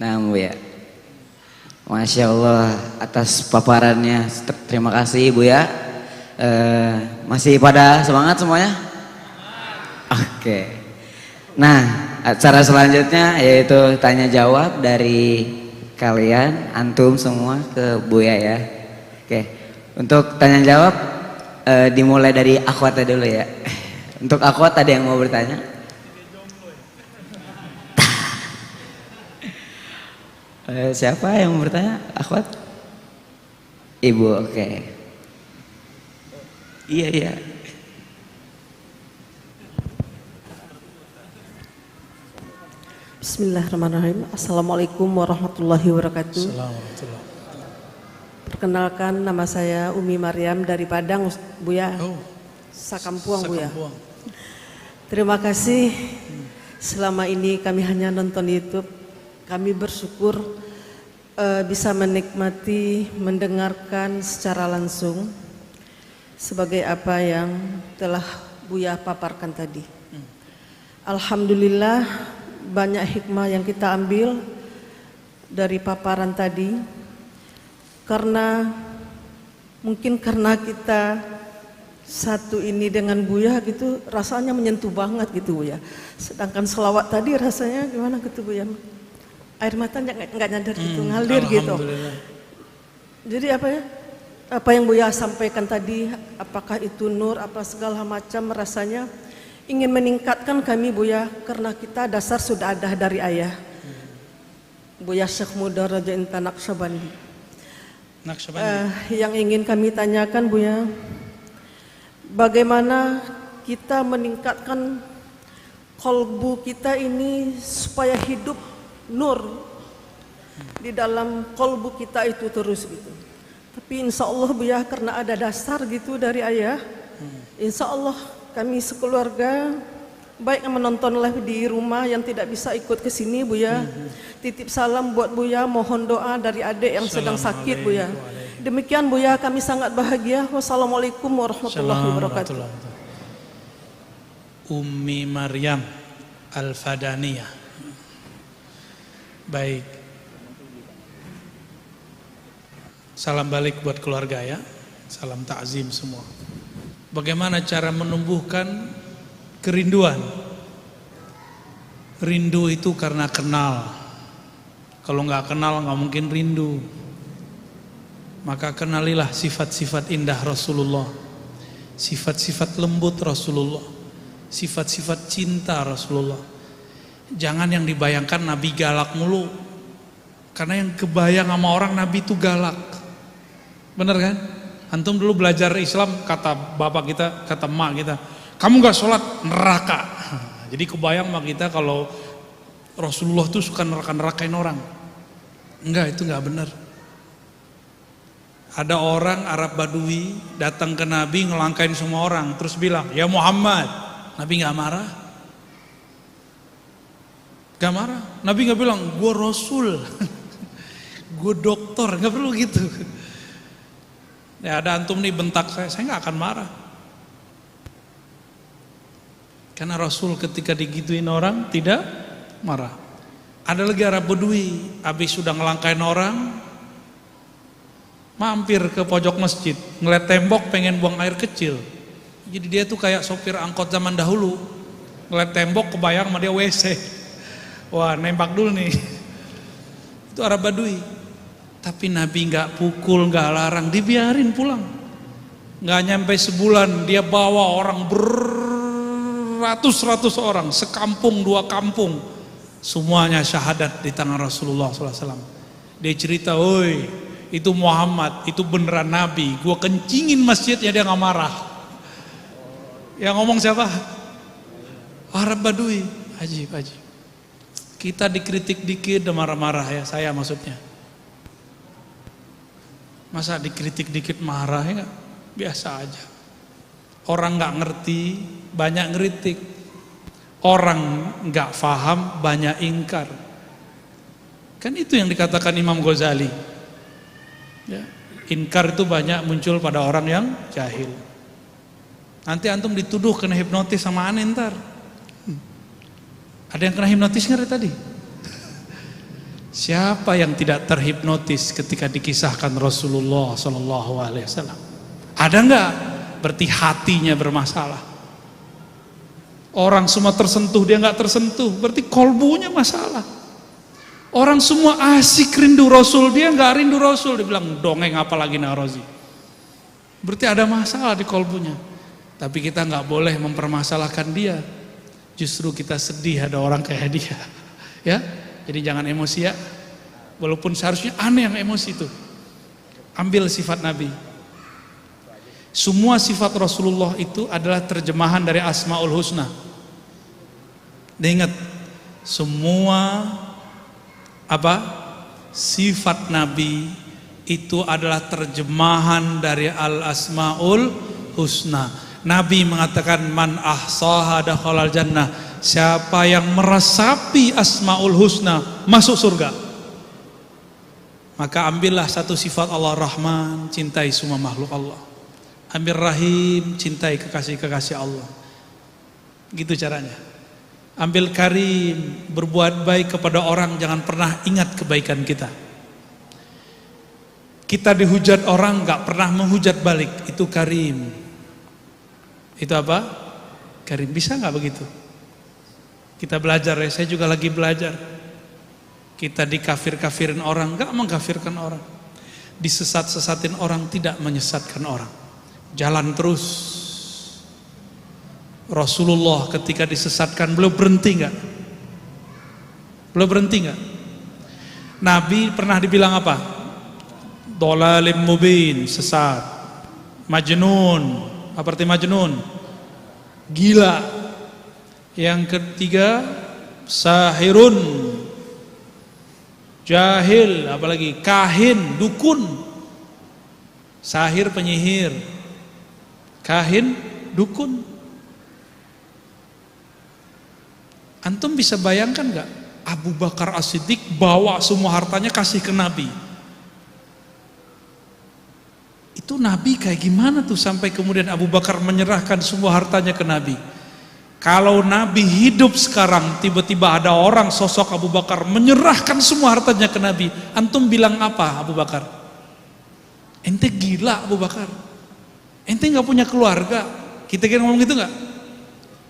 Speaker 2: Nah Bu ya, Masya Allah atas paparannya, terima kasih Bu ya. Masih pada semangat semuanya? Oke. Nah, acara selanjutnya yaitu tanya jawab dari kalian, antum semua ke Buya ya. Oke, untuk tanya jawab dimulai dari akhwat dulu ya. Untuk akhwat tadi yang mau bertanya. Siapa yang mau bertanya? Akhwat? Ibu, oke. Iya.
Speaker 3: Bismillahirrahmanirrahim. Assalamualaikum warahmatullahi wabarakatuh.
Speaker 1: Assalamualaikum.
Speaker 3: Perkenalkan, nama saya Umi Maryam dari Padang, Buya. Sakampuang, Buya. Terima kasih. Selama ini kami hanya nonton YouTube. Kami bersyukur bisa menikmati, mendengarkan secara langsung sebagai apa yang telah Buya paparkan tadi. Alhamdulillah, banyak hikmah yang kita ambil dari paparan tadi, karena mungkin karena kita satu ini dengan Buya gitu, rasanya menyentuh banget gitu Buya. Sedangkan selawat tadi rasanya gimana gitu Buya, air mata nggak nyadar gitu, ngalir gitu. Jadi apa yang Buya sampaikan tadi, apakah itu nur, apa segala macam, rasanya ingin meningkatkan kami Buya, karena kita dasar sudah ada dari ayah Buya Syekh Mudar Raja Intan Naqsyabandi. Yang ingin kami tanyakan Buya, bagaimana kita meningkatkan kolbu kita ini supaya hidup nur di dalam kolbu kita itu terus gitu. Tapi insya Allah Buya, karena ada dasar gitu dari ayah, insya Allah kami sekeluarga, baik yang menonton live di rumah yang tidak bisa ikut ke sini Buya, titip salam buat Buya, mohon doa dari adik yang sedang sakit Buya. Demikian Buya, kami sangat bahagia. Wassalamualaikum warahmatullahi wabarakatuh.
Speaker 1: Ummi Maryam Al-Fadaniyah. Baik. Salam balik buat keluarga ya. Salam takzim semua. Bagaimana cara menumbuhkan kerinduan? Rindu itu karena kenal. Kalau nggak kenal nggak mungkin rindu. Maka kenalilah sifat-sifat indah Rasulullah, sifat-sifat lembut Rasulullah, sifat-sifat cinta Rasulullah. Jangan yang dibayangkan Nabi galak mulu. Karena yang kebayang sama orang Nabi itu galak. Bener kan? Antum dulu belajar Islam, kata bapak kita, kata emak kita, kamu gak sholat neraka. Jadi kebayang sama kita kalau Rasulullah itu suka neraka-nerakain orang. Enggak, itu enggak benar. Ada orang Arab Badui datang ke Nabi ngelangkain semua orang, terus bilang, ya Muhammad. Nabi gak marah. Gak marah. Nabi gak bilang, gue Rasul, gue dokter, gak perlu gitu. Ya ada antum nih bentak saya gak akan marah. Karena Rasul ketika digituin orang tidak marah. Ada lagi Arab Bedui, habis sudah ngelangkain orang, mampir ke pojok masjid, ngeliat tembok pengen buang air kecil. Jadi dia tuh kayak sopir angkot zaman dahulu, ngeliat tembok kebayang sama dia WC. Wah, nembak dulu nih. Itu Arab Badui. Tapi Nabi nggak pukul, nggak larang, dibiarin pulang. Nggak nyampe sebulan dia bawa orang beratus-ratus orang, sekampung dua kampung, semuanya syahadat di tangan Rasulullah SAW. Dia cerita, oi, itu Muhammad, itu beneran Nabi. Gua kencingin masjidnya dia nggak marah. Yang ngomong siapa? Arab Badui. Ajib. Kita dikritik dikit udah marah-marah ya, saya maksudnya. Masa dikritik dikit marah ya gak? Biasa aja. Orang gak ngerti, banyak ngeritik. Orang gak paham, banyak ingkar. Kan itu yang dikatakan Imam Ghazali. Ya, ingkar itu banyak muncul pada orang yang jahil. Nanti antum dituduh kena hipnotis sama aneh ntar. Ada yang kena hipnotis nggak tadi? Siapa yang tidak terhipnotis ketika dikisahkan Rasulullah SAW? Ada nggak? Berarti hatinya bermasalah. Orang semua tersentuh, dia nggak tersentuh, berarti kolbunya masalah. Orang semua asik rindu Rasul, dia nggak rindu Rasul, dia bilang dongeng apalagi Narozi. Berarti ada masalah di kolbunya. Tapi kita nggak boleh mempermasalahkan dia. Justru kita sedih ada orang kayak dia, ya. Jadi jangan emosi ya. Walaupun seharusnya aneh yang emosi itu. Ambil sifat Nabi. Semua sifat Rasulullah itu adalah terjemahan dari Asmaul Husna. Ingat, semua sifat Nabi itu adalah terjemahan dari Al Asmaul Husna. Nabi mengatakan man ahsaha dakhalal jannah. Siapa yang meresapi Asmaul Husna masuk surga. Maka ambillah satu sifat Allah Rahman, cintai semua makhluk Allah. Ambil Rahim, cintai kekasih-kekasih Allah. Gitu caranya. Ambil Karim, berbuat baik kepada orang, jangan pernah ingat kebaikan kita. Kita dihujat orang, gak pernah menghujat balik, itu Karim. Itu apa? Karim. Bisa nggak begitu? Kita belajar ya, saya juga lagi belajar. Kita dikafir-kafirin orang, nggak mengkafirkan orang. Disesat-sesatin orang, tidak menyesatkan orang. Jalan terus. Rasulullah ketika disesatkan, beliau berhenti nggak? Beliau berhenti nggak? Nabi pernah dibilang apa? Dolalim mubin, sesat. Majnun. Apa arti majnun? Gila. Yang ketiga sahirun, jahil, apalagi kahin, dukun. Sahir penyihir, kahin dukun. Antum bisa bayangkan gak Abu Bakar As-Siddiq bawa semua hartanya kasih ke Nabi? Itu Nabi kayak gimana tuh sampai kemudian Abu Bakar menyerahkan semua hartanya ke Nabi? Kalau Nabi hidup sekarang, tiba-tiba ada orang sosok Abu Bakar menyerahkan semua hartanya ke Nabi, antum bilang apa Abu Bakar? Ente gila Abu Bakar, ente gak punya keluarga. Kita kira ngomong gitu gak?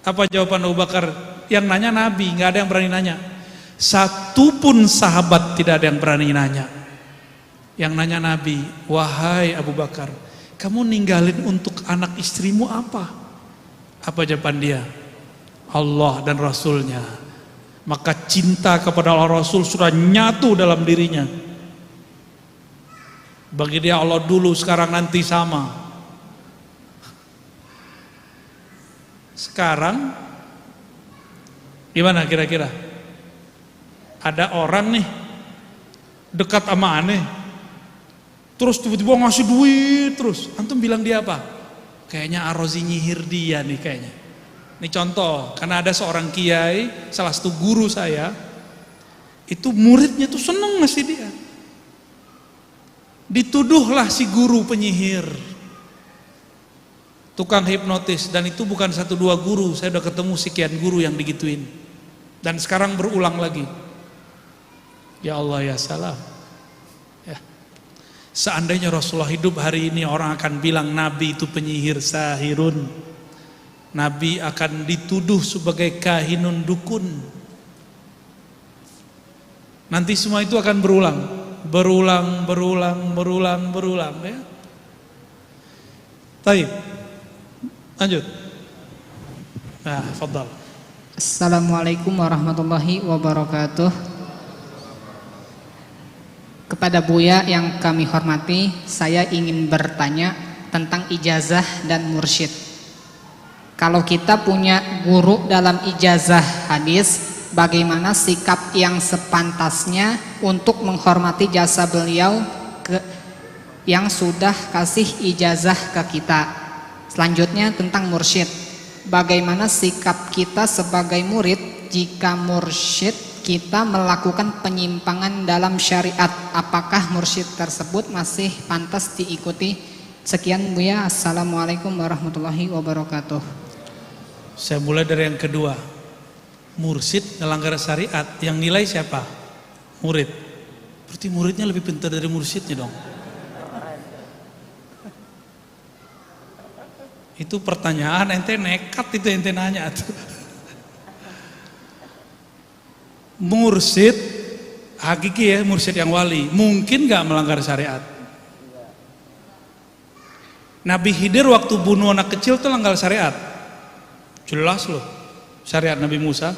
Speaker 1: Apa jawaban Abu Bakar? Yang nanya Nabi, gak ada yang berani nanya. Satupun sahabat tidak ada yang berani nanya. Yang nanya Nabi, wahai Abu Bakar, kamu ninggalin untuk anak istrimu apa? Apa jawaban dia? Allah dan Rasulnya. Maka cinta kepada Allah Rasul sudah nyatu dalam dirinya. Bagi dia Allah dulu, sekarang nanti sama. Sekarang gimana kira-kira? Ada orang nih dekat sama aneh, terus tiba-tiba ngasih duit terus. Antum bilang dia apa? Kayaknya Ar-Razi nyihir dia nih kayaknya. Ini contoh, karena ada seorang kiai, salah satu guru saya, Itu muridnya tuh seneng ngasih dia. Dituduhlah si guru penyihir, tukang hipnotis, dan itu bukan 1-2 guru, saya udah ketemu sekian guru yang digituin. Dan sekarang berulang lagi. Ya Allah ya salam. Ya. Seandainya Rasulullah hidup hari ini, orang akan bilang Nabi itu penyihir, sahirun. Nabi akan dituduh sebagai kahinun, dukun. Nanti semua itu akan berulang ya. Baik. Lanjut. Nah, fadhal.
Speaker 4: Assalamualaikum warahmatullahi wabarakatuh. Kepada Buya yang kami hormati, saya ingin bertanya tentang ijazah dan mursyid. Kalau kita punya guru dalam ijazah hadis, bagaimana sikap yang sepantasnya untuk menghormati jasa beliau yang sudah kasih ijazah ke kita. Selanjutnya tentang mursyid. Bagaimana sikap kita sebagai murid jika mursyid kita melakukan penyimpangan dalam syariat? Apakah mursyid tersebut masih pantas diikuti? Sekian Buya. Assalamualaikum warahmatullahi wabarakatuh.
Speaker 1: Saya mulai dari yang kedua. Mursyid melanggar syariat, yang nilai siapa? Murid. Berarti muridnya lebih pintar dari mursyidnya dong. Itu pertanyaan ente nekat, itu ente nanya tuh. Mursyid hakiki ya, mursyid yang wali mungkin gak melanggar syariat. Nabi Khidir waktu bunuh anak kecil tuh melanggar syariat. Jelas loh, syariat Nabi Musa.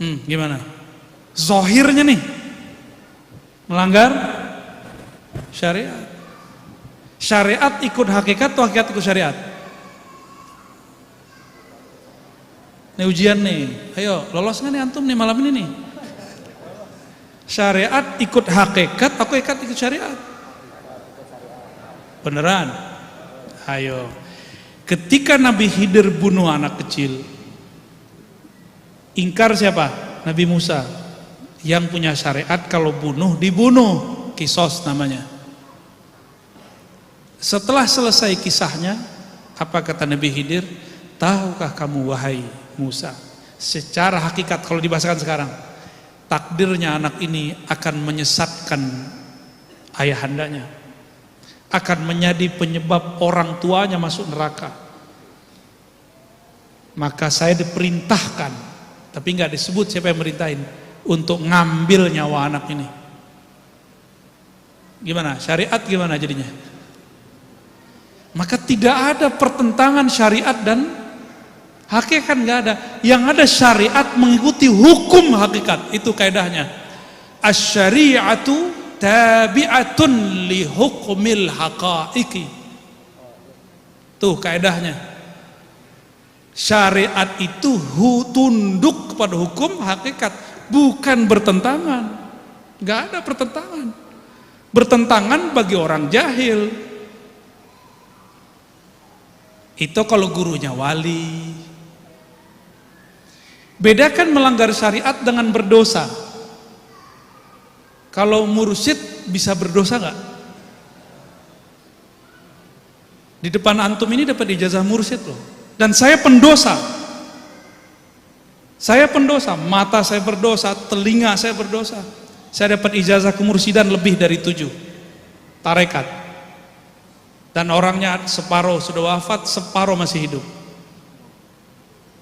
Speaker 1: Gimana? Zohirnya nih melanggar syariat. Syariat ikut hakikat atau hakikat ikut syariat? Ini ujian nih. Ayo, lolos nggak nih antum nih malam ini nih? Syariat ikut hakikat atau hakikat ikut syariat? Beneran? Ayo. Ketika Nabi Khidir bunuh anak kecil, ingkar siapa? Nabi Musa. Yang punya syariat kalau bunuh dibunuh, kisos namanya. Setelah selesai kisahnya, apa kata Nabi Khidir? Tahukah kamu wahai Musa, secara hakikat kalau dibahasakan sekarang, takdirnya anak ini akan menyesatkan ayahandanya, akan menjadi penyebab orang tuanya masuk neraka. Maka saya diperintahkan, tapi nggak disebut siapa yang merintahin, untuk ngambil nyawa anak ini. Gimana? Syariat gimana jadinya? Maka tidak ada pertentangan syariat dan hakikat, nggak ada. Yang ada syariat mengikuti hukum hakikat, itu kaidahnya. Asy-syari'atu tabi'atun li hukmil haqa'iqi. Tuh kaidahnya. Syariat itu tunduk kepada hukum hakikat, bukan bertentangan. Nggak ada pertentangan. Bertentangan bagi orang jahil. Itu kalau gurunya wali. Bedakan melanggar syariat dengan berdosa. Kalau mursyid bisa berdosa nggak? Di depan antum ini dapat ijazah mursyid loh. Dan saya pendosa. Saya pendosa, mata saya berdosa, telinga saya berdosa. Saya dapat ijazah kemursidan lebih dari 7 tarekat. Dan orangnya separuh sudah wafat, separuh masih hidup.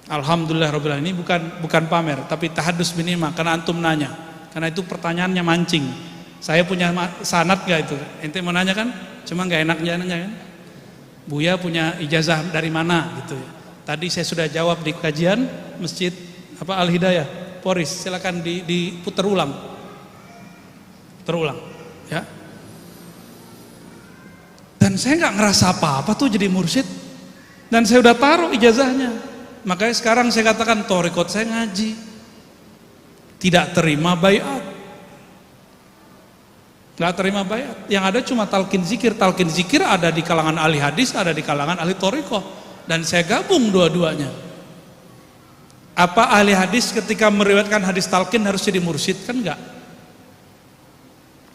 Speaker 1: Alhamdulillah Rabbil Alamin. Ini bukan pamer, tapi tahadus binima, karena antum nanya. Karena itu pertanyaannya mancing. Saya punya sanad gak itu? Ente mau nanya kan? Cuma gak enak nanya kan? Buya punya ijazah dari mana gitu ya. Tadi saya sudah jawab di kajian Masjid Al-Hidayah, Poris. Silakan diputar ulang. Terulang ya. Dan saya nggak ngerasa apa-apa tuh jadi mursyid. Dan saya udah taruh ijazahnya. Makanya sekarang saya katakan thariqat saya ngaji. Tidak terima baiat. Nggak terima baiat. Yang ada cuma talqin zikir. Talqin zikir ada di kalangan ahli hadis, ada di kalangan ahli thariqah. Dan saya gabung dua-duanya. Apa ahli hadis ketika meriwayatkan hadis talqin harus jadi mursyid? Kan enggak.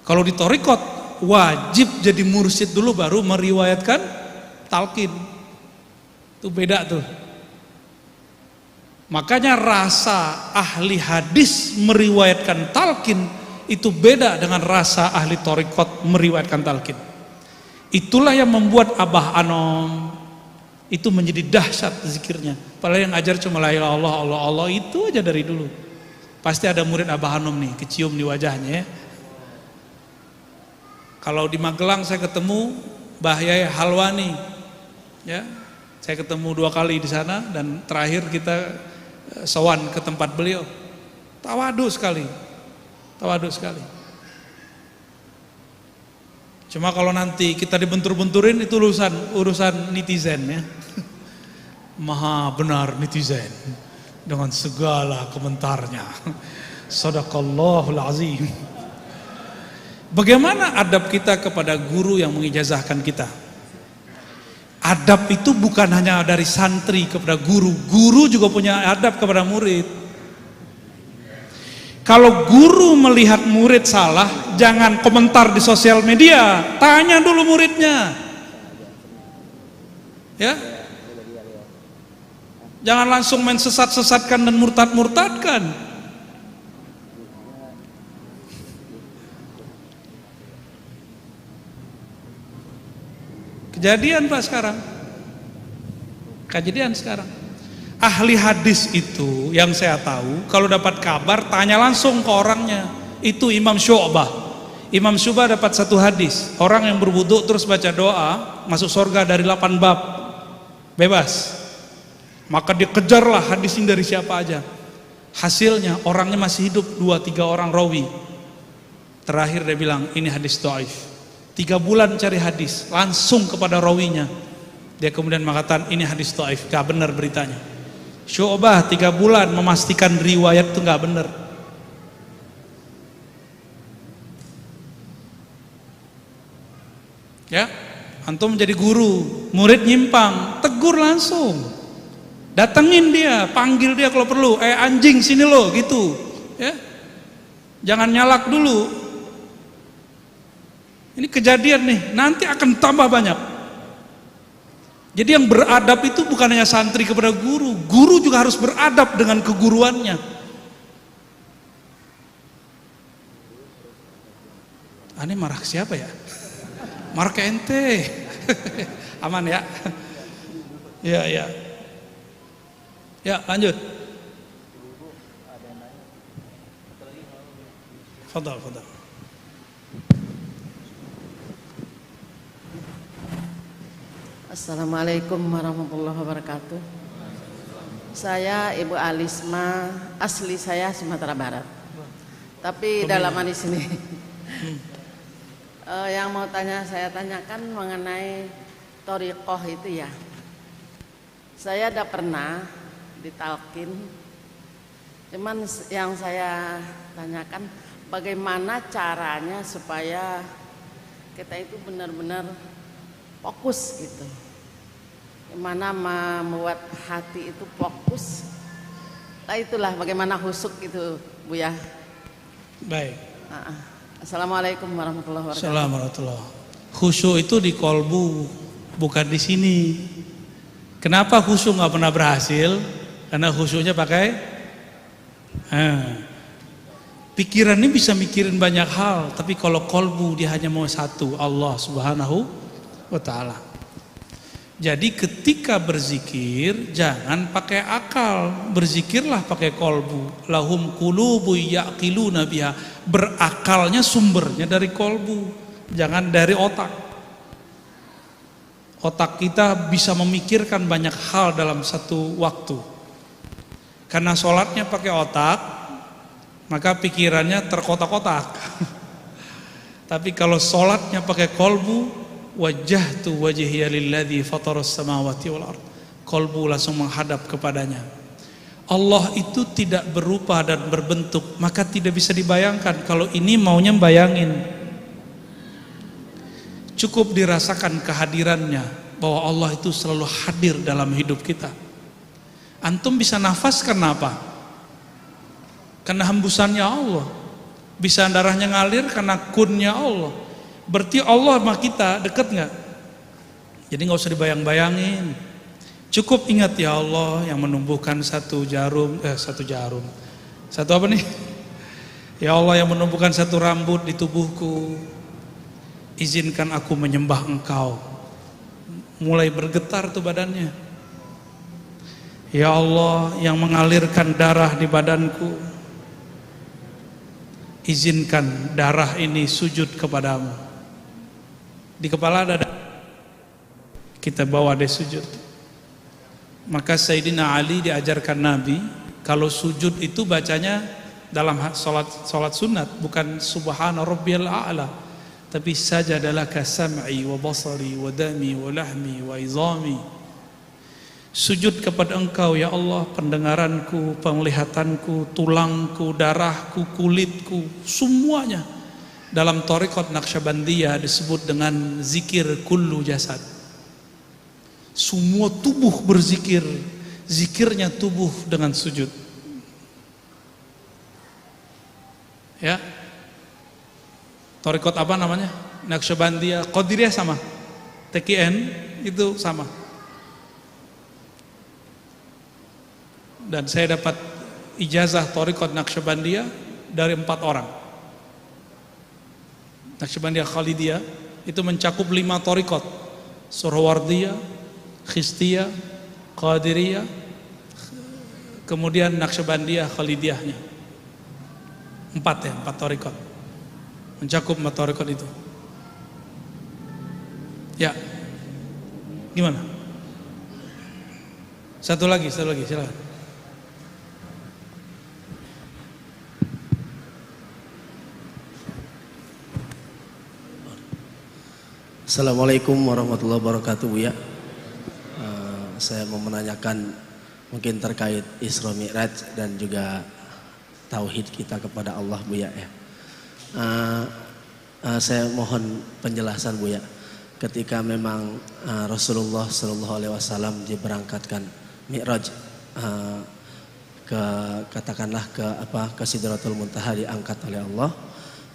Speaker 1: Kalau di thariqat wajib jadi mursyid dulu baru meriwayatkan talqin. Itu beda tuh. Makanya rasa ahli hadis meriwayatkan talqin itu beda dengan rasa ahli thariqat meriwayatkan talqin. Itulah yang membuat Abah Anom itu menjadi dahsyat zikirnya. Padahal yang ngajar cuma la ilaha illallah, Allah Allah itu aja dari dulu. Pasti ada murid Abah Anom nih, kecium di wajahnya ya. Kalau di Magelang saya ketemu Mbah Yai Halwani, ya, saya ketemu 2 kali di sana dan terakhir kita sowan ke tempat beliau. Tawadu sekali, tawadu sekali. Cuma kalau nanti kita dibentur-benturin itu urusan netizen ya. Maha benar netizen dengan segala komentarnya. Sadaqallahul azim. Bagaimana adab kita kepada guru yang mengijazahkan kita? Adab itu bukan hanya dari santri kepada guru, guru juga punya adab kepada murid. Kalau guru melihat murid salah, jangan komentar di sosial media, tanya dulu muridnya. Ya. Jangan langsung main sesat-sesatkan dan murtad-murtadkan. Kejadian Pak sekarang. Kejadian sekarang. Ahli hadis itu yang saya tahu kalau dapat kabar tanya langsung ke orangnya. Itu Imam Syu'bah. Imam Syu'bah dapat 1 hadis. Orang yang berwudu terus baca doa masuk surga dari 8 bab. Bebas. Maka dikejarlah hadis ini dari siapa aja. Hasilnya orangnya masih hidup 2-3 orang rawi. Terakhir dia bilang ini hadis dhaif. 3 bulan cari hadis langsung kepada rawinya. Dia kemudian mengatakan ini hadis dhaif, gak benar beritanya. Syu'bah 3 bulan memastikan riwayat itu gak benar. Ya, antum menjadi guru, murid nyimpang, tegur langsung. Datengin dia, panggil dia kalau perlu. Anjing sini lo, gitu. Ya, jangan nyalak dulu. Ini kejadian nih, nanti akan tambah banyak. Jadi yang beradab itu bukan hanya santri kepada guru, guru juga harus beradab dengan keguruannya. Ini marah siapa ya? Marah ke ente. Aman ya? Ya, ya. Ya, lanjut. Fadal, fadal.
Speaker 5: Assalamualaikum warahmatullahi wabarakatuh. Saya Ibu Alisma, asli saya Sumatera Barat. Tapi dalaman di sini. Yang mau saya tanyakan mengenai thariqah itu ya. Saya udah pernah ditalkin. Cuman yang saya tanyakan bagaimana caranya supaya kita itu benar-benar fokus gitu. Gimana membuat hati itu fokus. Nah itulah bagaimana husuk itu Bu ya.
Speaker 1: Baik.
Speaker 5: Assalamualaikum warahmatullahi wabarakatuh.
Speaker 1: Assalamualaikum. Khusyuk itu di kolbu, bukan di sini. Kenapa khusyuk nggak pernah berhasil? Karena khusyuknya pakai pikiran ini bisa mikirin banyak hal, tapi kalau kolbu dia hanya mau satu, Allah Subhanahu wa Ta'ala. Jadi ketika berzikir jangan pakai akal, berzikirlah pakai kolbu. Lahum qulubu ya'qiluna biha. Berakalnya sumbernya dari kolbu, jangan dari otak. Otak kita bisa memikirkan banyak hal dalam satu waktu. Karena sholatnya pakai otak, maka pikirannya terkotak-kotak. Tapi kalau sholatnya pakai kolbu, wajjahtu wajhiya lilladzi fataras samawati wal ard. Kolbu langsung menghadap kepadanya. Allah itu tidak berupa dan berbentuk, maka tidak bisa dibayangkan. Kalau ini maunya bayangin. Cukup dirasakan kehadirannya, bahwa Allah itu selalu hadir dalam hidup kita. Antum bisa nafas karena apa? Karena hembusannya Allah. Bisa darahnya ngalir karena kunnya Allah. Berarti Allah sama kita dekat nggak? Jadi nggak usah dibayang-bayangin. Cukup ingat ya Allah yang menumbuhkan satu apa nih? Ya Allah yang menumbuhkan satu rambut di tubuhku, izinkan aku menyembah Engkau. Mulai bergetar tuh badannya. Ya Allah yang mengalirkan darah di badanku, izinkan darah ini sujud kepadamu. Di kepala ada kita bawa dia sujud. Maka Sayyidina Ali diajarkan Nabi, kalau sujud itu bacanya dalam salat sunat, bukan subhana rabbiyal a'la, tapi sajadalaka sam'i wa basari wa dami wa lahmi wa izami. Sujud kepada Engkau ya Allah, pendengaranku, penglihatanku, tulangku, darahku, kulitku, semuanya. Dalam thariqat Naqsyabandiyah disebut dengan zikir kullu jasad. Semua tubuh berzikir, zikirnya tubuh dengan sujud. Ya, thariqat apa namanya? Naqsyabandiyah, Qadiriyah sama, TKN itu sama. Dan saya dapat ijazah thariqat Naqsyabandiyah dari 4 orang. Naqsyabandiyah Khalidiyah itu mencakup 5 thariqat: Suhrawardiyah, Khistiyah, Qadiriyah, kemudian Naqsyabandiyah Khalidiyahnya. 4 thariqat. Mencakup 4 thariqat itu. Ya. Gimana? Satu lagi, silakan.
Speaker 6: Assalamualaikum warahmatullahi wabarakatuh, Buya. Saya mau menanyakan mungkin terkait Isra Mi'raj dan juga tauhid kita kepada Allah, Buya ya. Saya mohon penjelasan, Buya. Ketika memang Rasulullah Shallallahu Alaihi Wasallam diberangkatkan Mi'raj katakanlah ke Sidratul Muntaha, diangkat oleh Allah.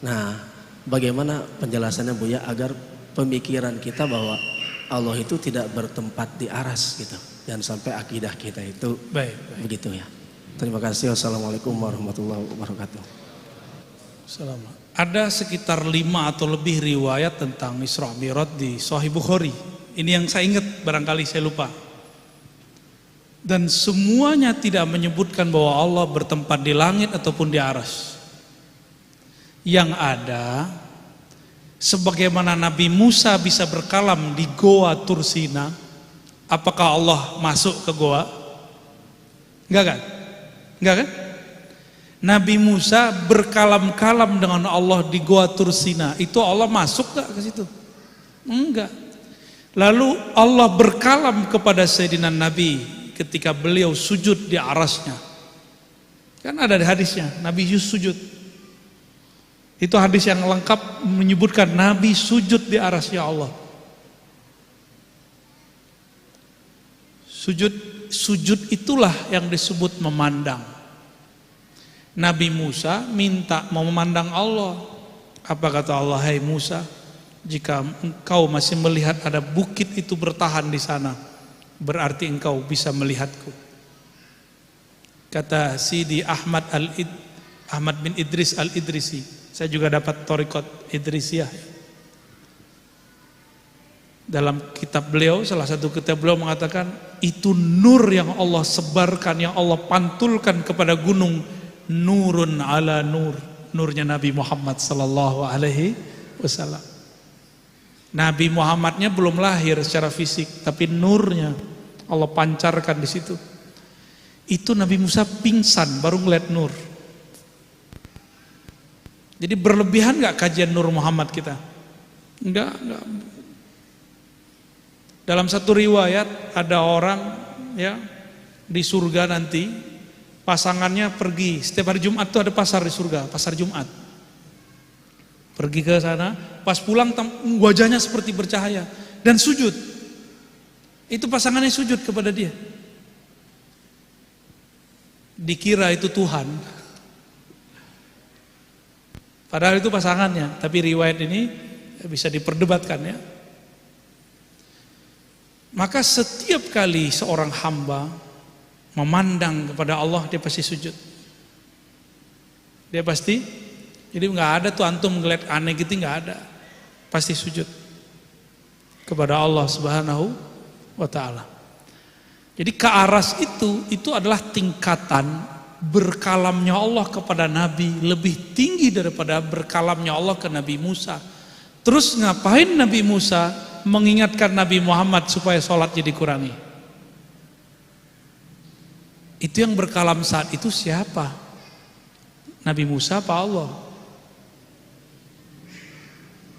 Speaker 6: Nah, bagaimana penjelasannya, Buya, agar pemikiran kita bahwa Allah itu tidak bertempat di aras gitu, dan sampai akidah kita itu
Speaker 1: Baik.
Speaker 6: begitu ya. Terima kasih. Wassalamualaikum warahmatullahi wabarakatuh.
Speaker 1: Ada sekitar 5 atau lebih riwayat tentang Isra Mi'raj di Sahih Bukhari. Ini yang saya ingat, barangkali saya lupa. Dan semuanya tidak menyebutkan bahwa Allah bertempat di langit ataupun di aras. Yang ada, sebagaimana Nabi Musa bisa berkalam di Goa Tursina, apakah Allah masuk ke goa? Enggak kan? Nabi Musa berkalam-kalam dengan Allah di Goa Tursina, itu Allah masuk gak ke situ? Enggak. Lalu Allah berkalam kepada Sayyidina Nabi ketika beliau sujud di arasnya. Kan ada di hadisnya, Nabi sujud. Itu hadis yang lengkap menyebutkan Nabi sujud di arasnya Allah. Sujud itulah yang disebut memandang. Nabi Musa minta mau memandang Allah. Apa kata Allah? Hai Musa, jika engkau masih melihat ada bukit itu bertahan di sana, berarti engkau bisa melihatku. Kata Sidi Ahmad bin Idris al-Idrisi, saya juga dapat thariqat Idrisiyah. Dalam kitab beliau, salah satu kitab beliau mengatakan, itu nur yang Allah sebarkan, yang Allah pantulkan kepada gunung, nurun ala nur, nurnya Nabi Muhammad sallallahu alaihi wasallam. Nabi Muhammadnya belum lahir secara fisik, tapi nurnya Allah pancarkan di situ. Itu Nabi Musa pingsan baru ngeliat nur. Jadi berlebihan nggak kajian Nur Muhammad kita? Enggak. Dalam satu riwayat ada orang ya di surga nanti, pasangannya pergi setiap hari Jumat tuh ada pasar di surga, pasar Jumat. Pergi ke sana, pas pulang wajahnya seperti bercahaya dan sujud. Itu pasangannya sujud kepada dia. dikira itu Tuhan. Padahal itu pasangannya, tapi riwayat ini bisa diperdebatkan ya. Maka setiap kali seorang hamba memandang kepada Allah, dia pasti sujud. Dia pasti, jadi nggak ada tuh antum ngeliat aneh gitu, nggak ada. Pasti sujud kepada Allah Subhanahu wa ta'ala. Jadi kearas itu adalah tingkatan berkalamnya Allah kepada Nabi, lebih tinggi daripada berkalamnya Allah ke Nabi Musa. Terus ngapain Nabi Musa mengingatkan Nabi Muhammad supaya sholatnya dikurangi? Itu yang berkalam saat itu siapa? Nabi Musa apa Allah?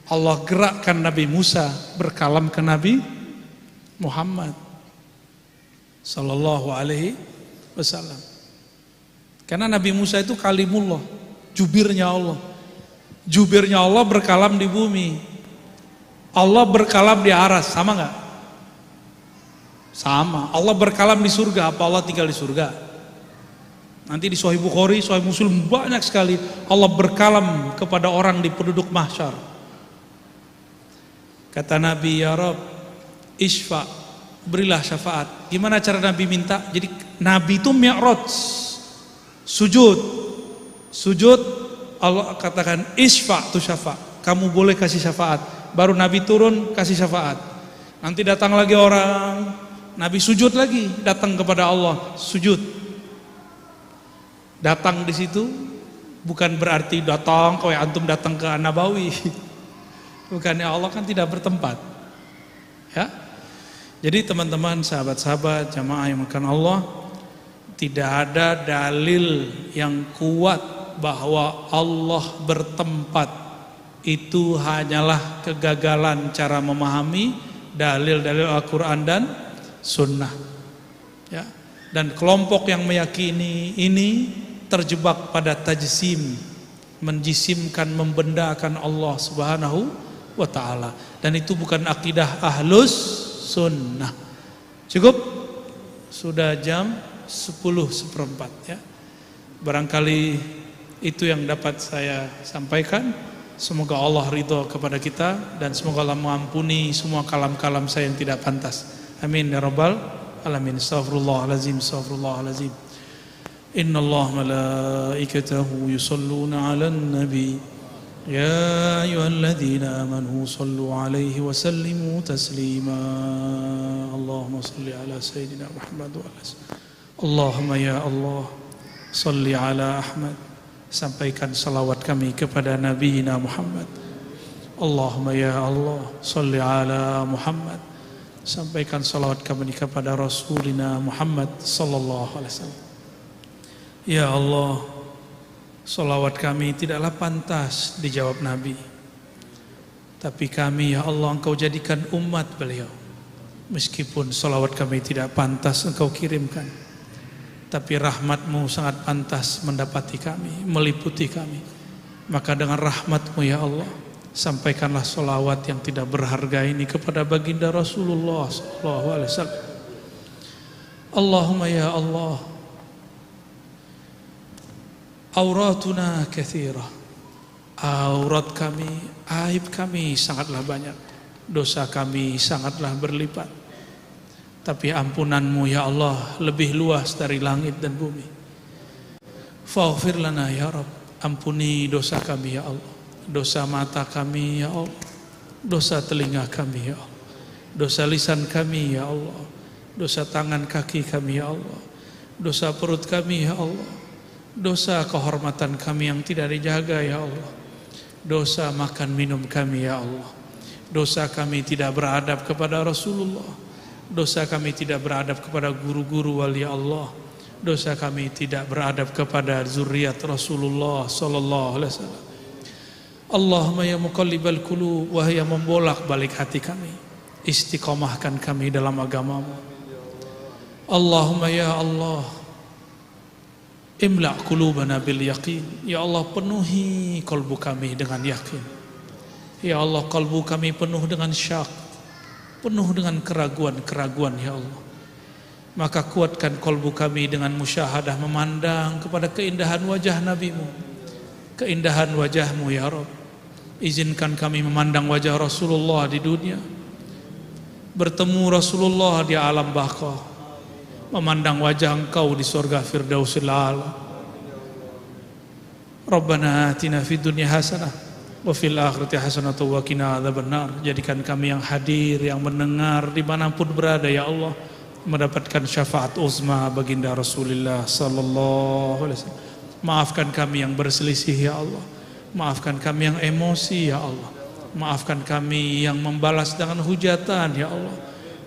Speaker 1: Allah gerakkan Nabi Musa berkalam ke Nabi Muhammad sallallahu alaihi wasallam. Karena Nabi Musa itu kalimullah, jubirnya Allah. Jubirnya Allah berkalam di bumi. Allah berkalam di aras, sama enggak? Sama. Allah berkalam di surga, apa Allah tinggal di surga? Nanti di Sahih Bukhari, Sahih Muslim banyak sekali Allah berkalam kepada orang di penduduk mahsyar. Kata Nabi, ya Rabb, isfa, berilah syafaat. Gimana cara Nabi minta? Jadi Nabi itu mi'raj, sujud, Allah katakan isfa tu syafaat. Kamu boleh kasih syafaat. Baru Nabi turun kasih syafaat. Nanti datang lagi orang, Nabi sujud lagi, datang kepada Allah, sujud. Datang di situ bukan berarti datang kayak antum datang ke An-Nabawi. Bukannya Allah kan tidak bertempat. Ya. Jadi teman-teman, sahabat-sahabat, jamaah yang makan Allah, tidak ada dalil yang kuat bahwa Allah bertempat. Itu hanyalah kegagalan cara memahami dalil-dalil Al-Quran dan Sunnah. Ya. Dan kelompok yang meyakini ini terjebak pada tajsim, menjisimkan, membendakan Allah Subhanahu wa ta'ala. Dan itu bukan akidah Ahlus Sunnah. Cukup? Sudah jam 10:04 ya. Barangkali itu yang dapat saya sampaikan. Semoga Allah ridho kepada kita dan semoga Allah mengampuni semua kalam-kalam saya yang tidak pantas. Amin ya rabbal alamin. Astaghfirullahalazim, astaghfirullahalazim. Innallaha malaikatahu yusholluna 'alan nabi. Ya ayyuhalladzina amanu shallu 'alaihi wa sallimu taslima. Allahumma shalli 'ala sayyidina Muhammad wa ala Allahumma ya Allah shalli 'ala Ahmad. Sampaikan salawat kami kepada Nabi Muhammad. Allahumma ya Allah shalli 'ala Muhammad. Sampaikan salawat kami kepada Rasulina Muhammad sallallahu alaihi wasallam. Ya Allah, salawat kami tidaklah pantas dijawab Nabi. Tapi kami ya Allah, Engkau jadikan umat beliau. Meskipun salawat kami tidak pantas Engkau kirimkan, tapi rahmat-Mu sangat pantas mendapati kami, meliputi kami. Maka dengan rahmat-Mu ya Allah, sampaikanlah salawat yang tidak berharga ini kepada baginda Rasulullah sallallahu alaihi wasallam. Allahumma ya Allah, auratuna katsirah. Aurat kami, aib kami sangatlah banyak. Dosa kami sangatlah berlipat. Tapi ampunan-Mu ya Allah lebih luas dari langit dan bumi. Faghfir lana ya Rabb. Ampuni dosa kami ya Allah. Dosa mata kami ya Allah. Dosa telinga kami ya Allah. Dosa lisan kami ya Allah. Dosa tangan kaki kami ya Allah. Dosa perut kami ya Allah. Dosa kehormatan kami yang tidak dijaga ya Allah. Dosa makan minum kami ya Allah. Dosa kami tidak beradab kepada Rasulullah. Dosa kami tidak beradab kepada guru-guru wali Allah. Dosa kami tidak beradab kepada zuriat Rasulullah sallallahu alaihi wasallam. Allahumma ya muqallibal qulub, wahai yang membolak-balik hati kami, istiqomahkan kami dalam agama-Mu. Allahumma ya Allah, imla' qulubana bil yaqin. Ya Allah, penuhi kalbu kami dengan yakin. Ya Allah, kalbu kami penuh dengan syak, penuh dengan keraguan-keraguan ya Allah. Maka kuatkan kolbu kami dengan musyahadah memandang kepada keindahan wajah Nabi-Mu, keindahan wajah-Mu ya Rabb. Izinkan kami memandang wajah Rasulullah di dunia, bertemu Rasulullah di alam baqah, memandang wajah Engkau di surga Firdausil A'la. Rabbana atina fid dunya hasanah wa fil akhirati hasanah wa qina adzabannar. Jadikan kami yang hadir, yang mendengar dimanapun berada ya Allah, mendapatkan syafaat uzma baginda Rasulullah sallallahu alaihi wasallam. Maafkan kami yang berselisih ya Allah, maafkan kami yang emosi ya Allah, maafkan kami yang membalas dengan hujatan ya Allah.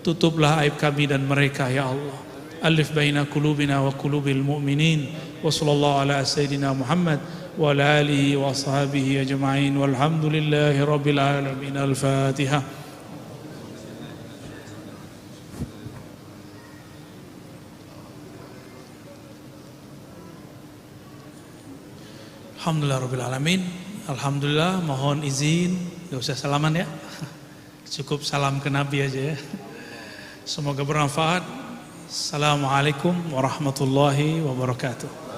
Speaker 1: Tutuplah aib kami dan mereka ya Allah. Alif baina qulubina wa qulubil mu'minin. Wa sallallahu ala sayyidina Muhammad wa ala alihi wa ashabihi ajma'in walhamdulillahi rabbil alamin. Al-Fatihah. Alhamdulillah rabbil alamin. Alhamdulillah, mohon izin, gak usah salaman ya, cukup salam ke Nabi aja ya. Semoga bermanfaat. Assalamualaikum warahmatullahi wabarakatuh.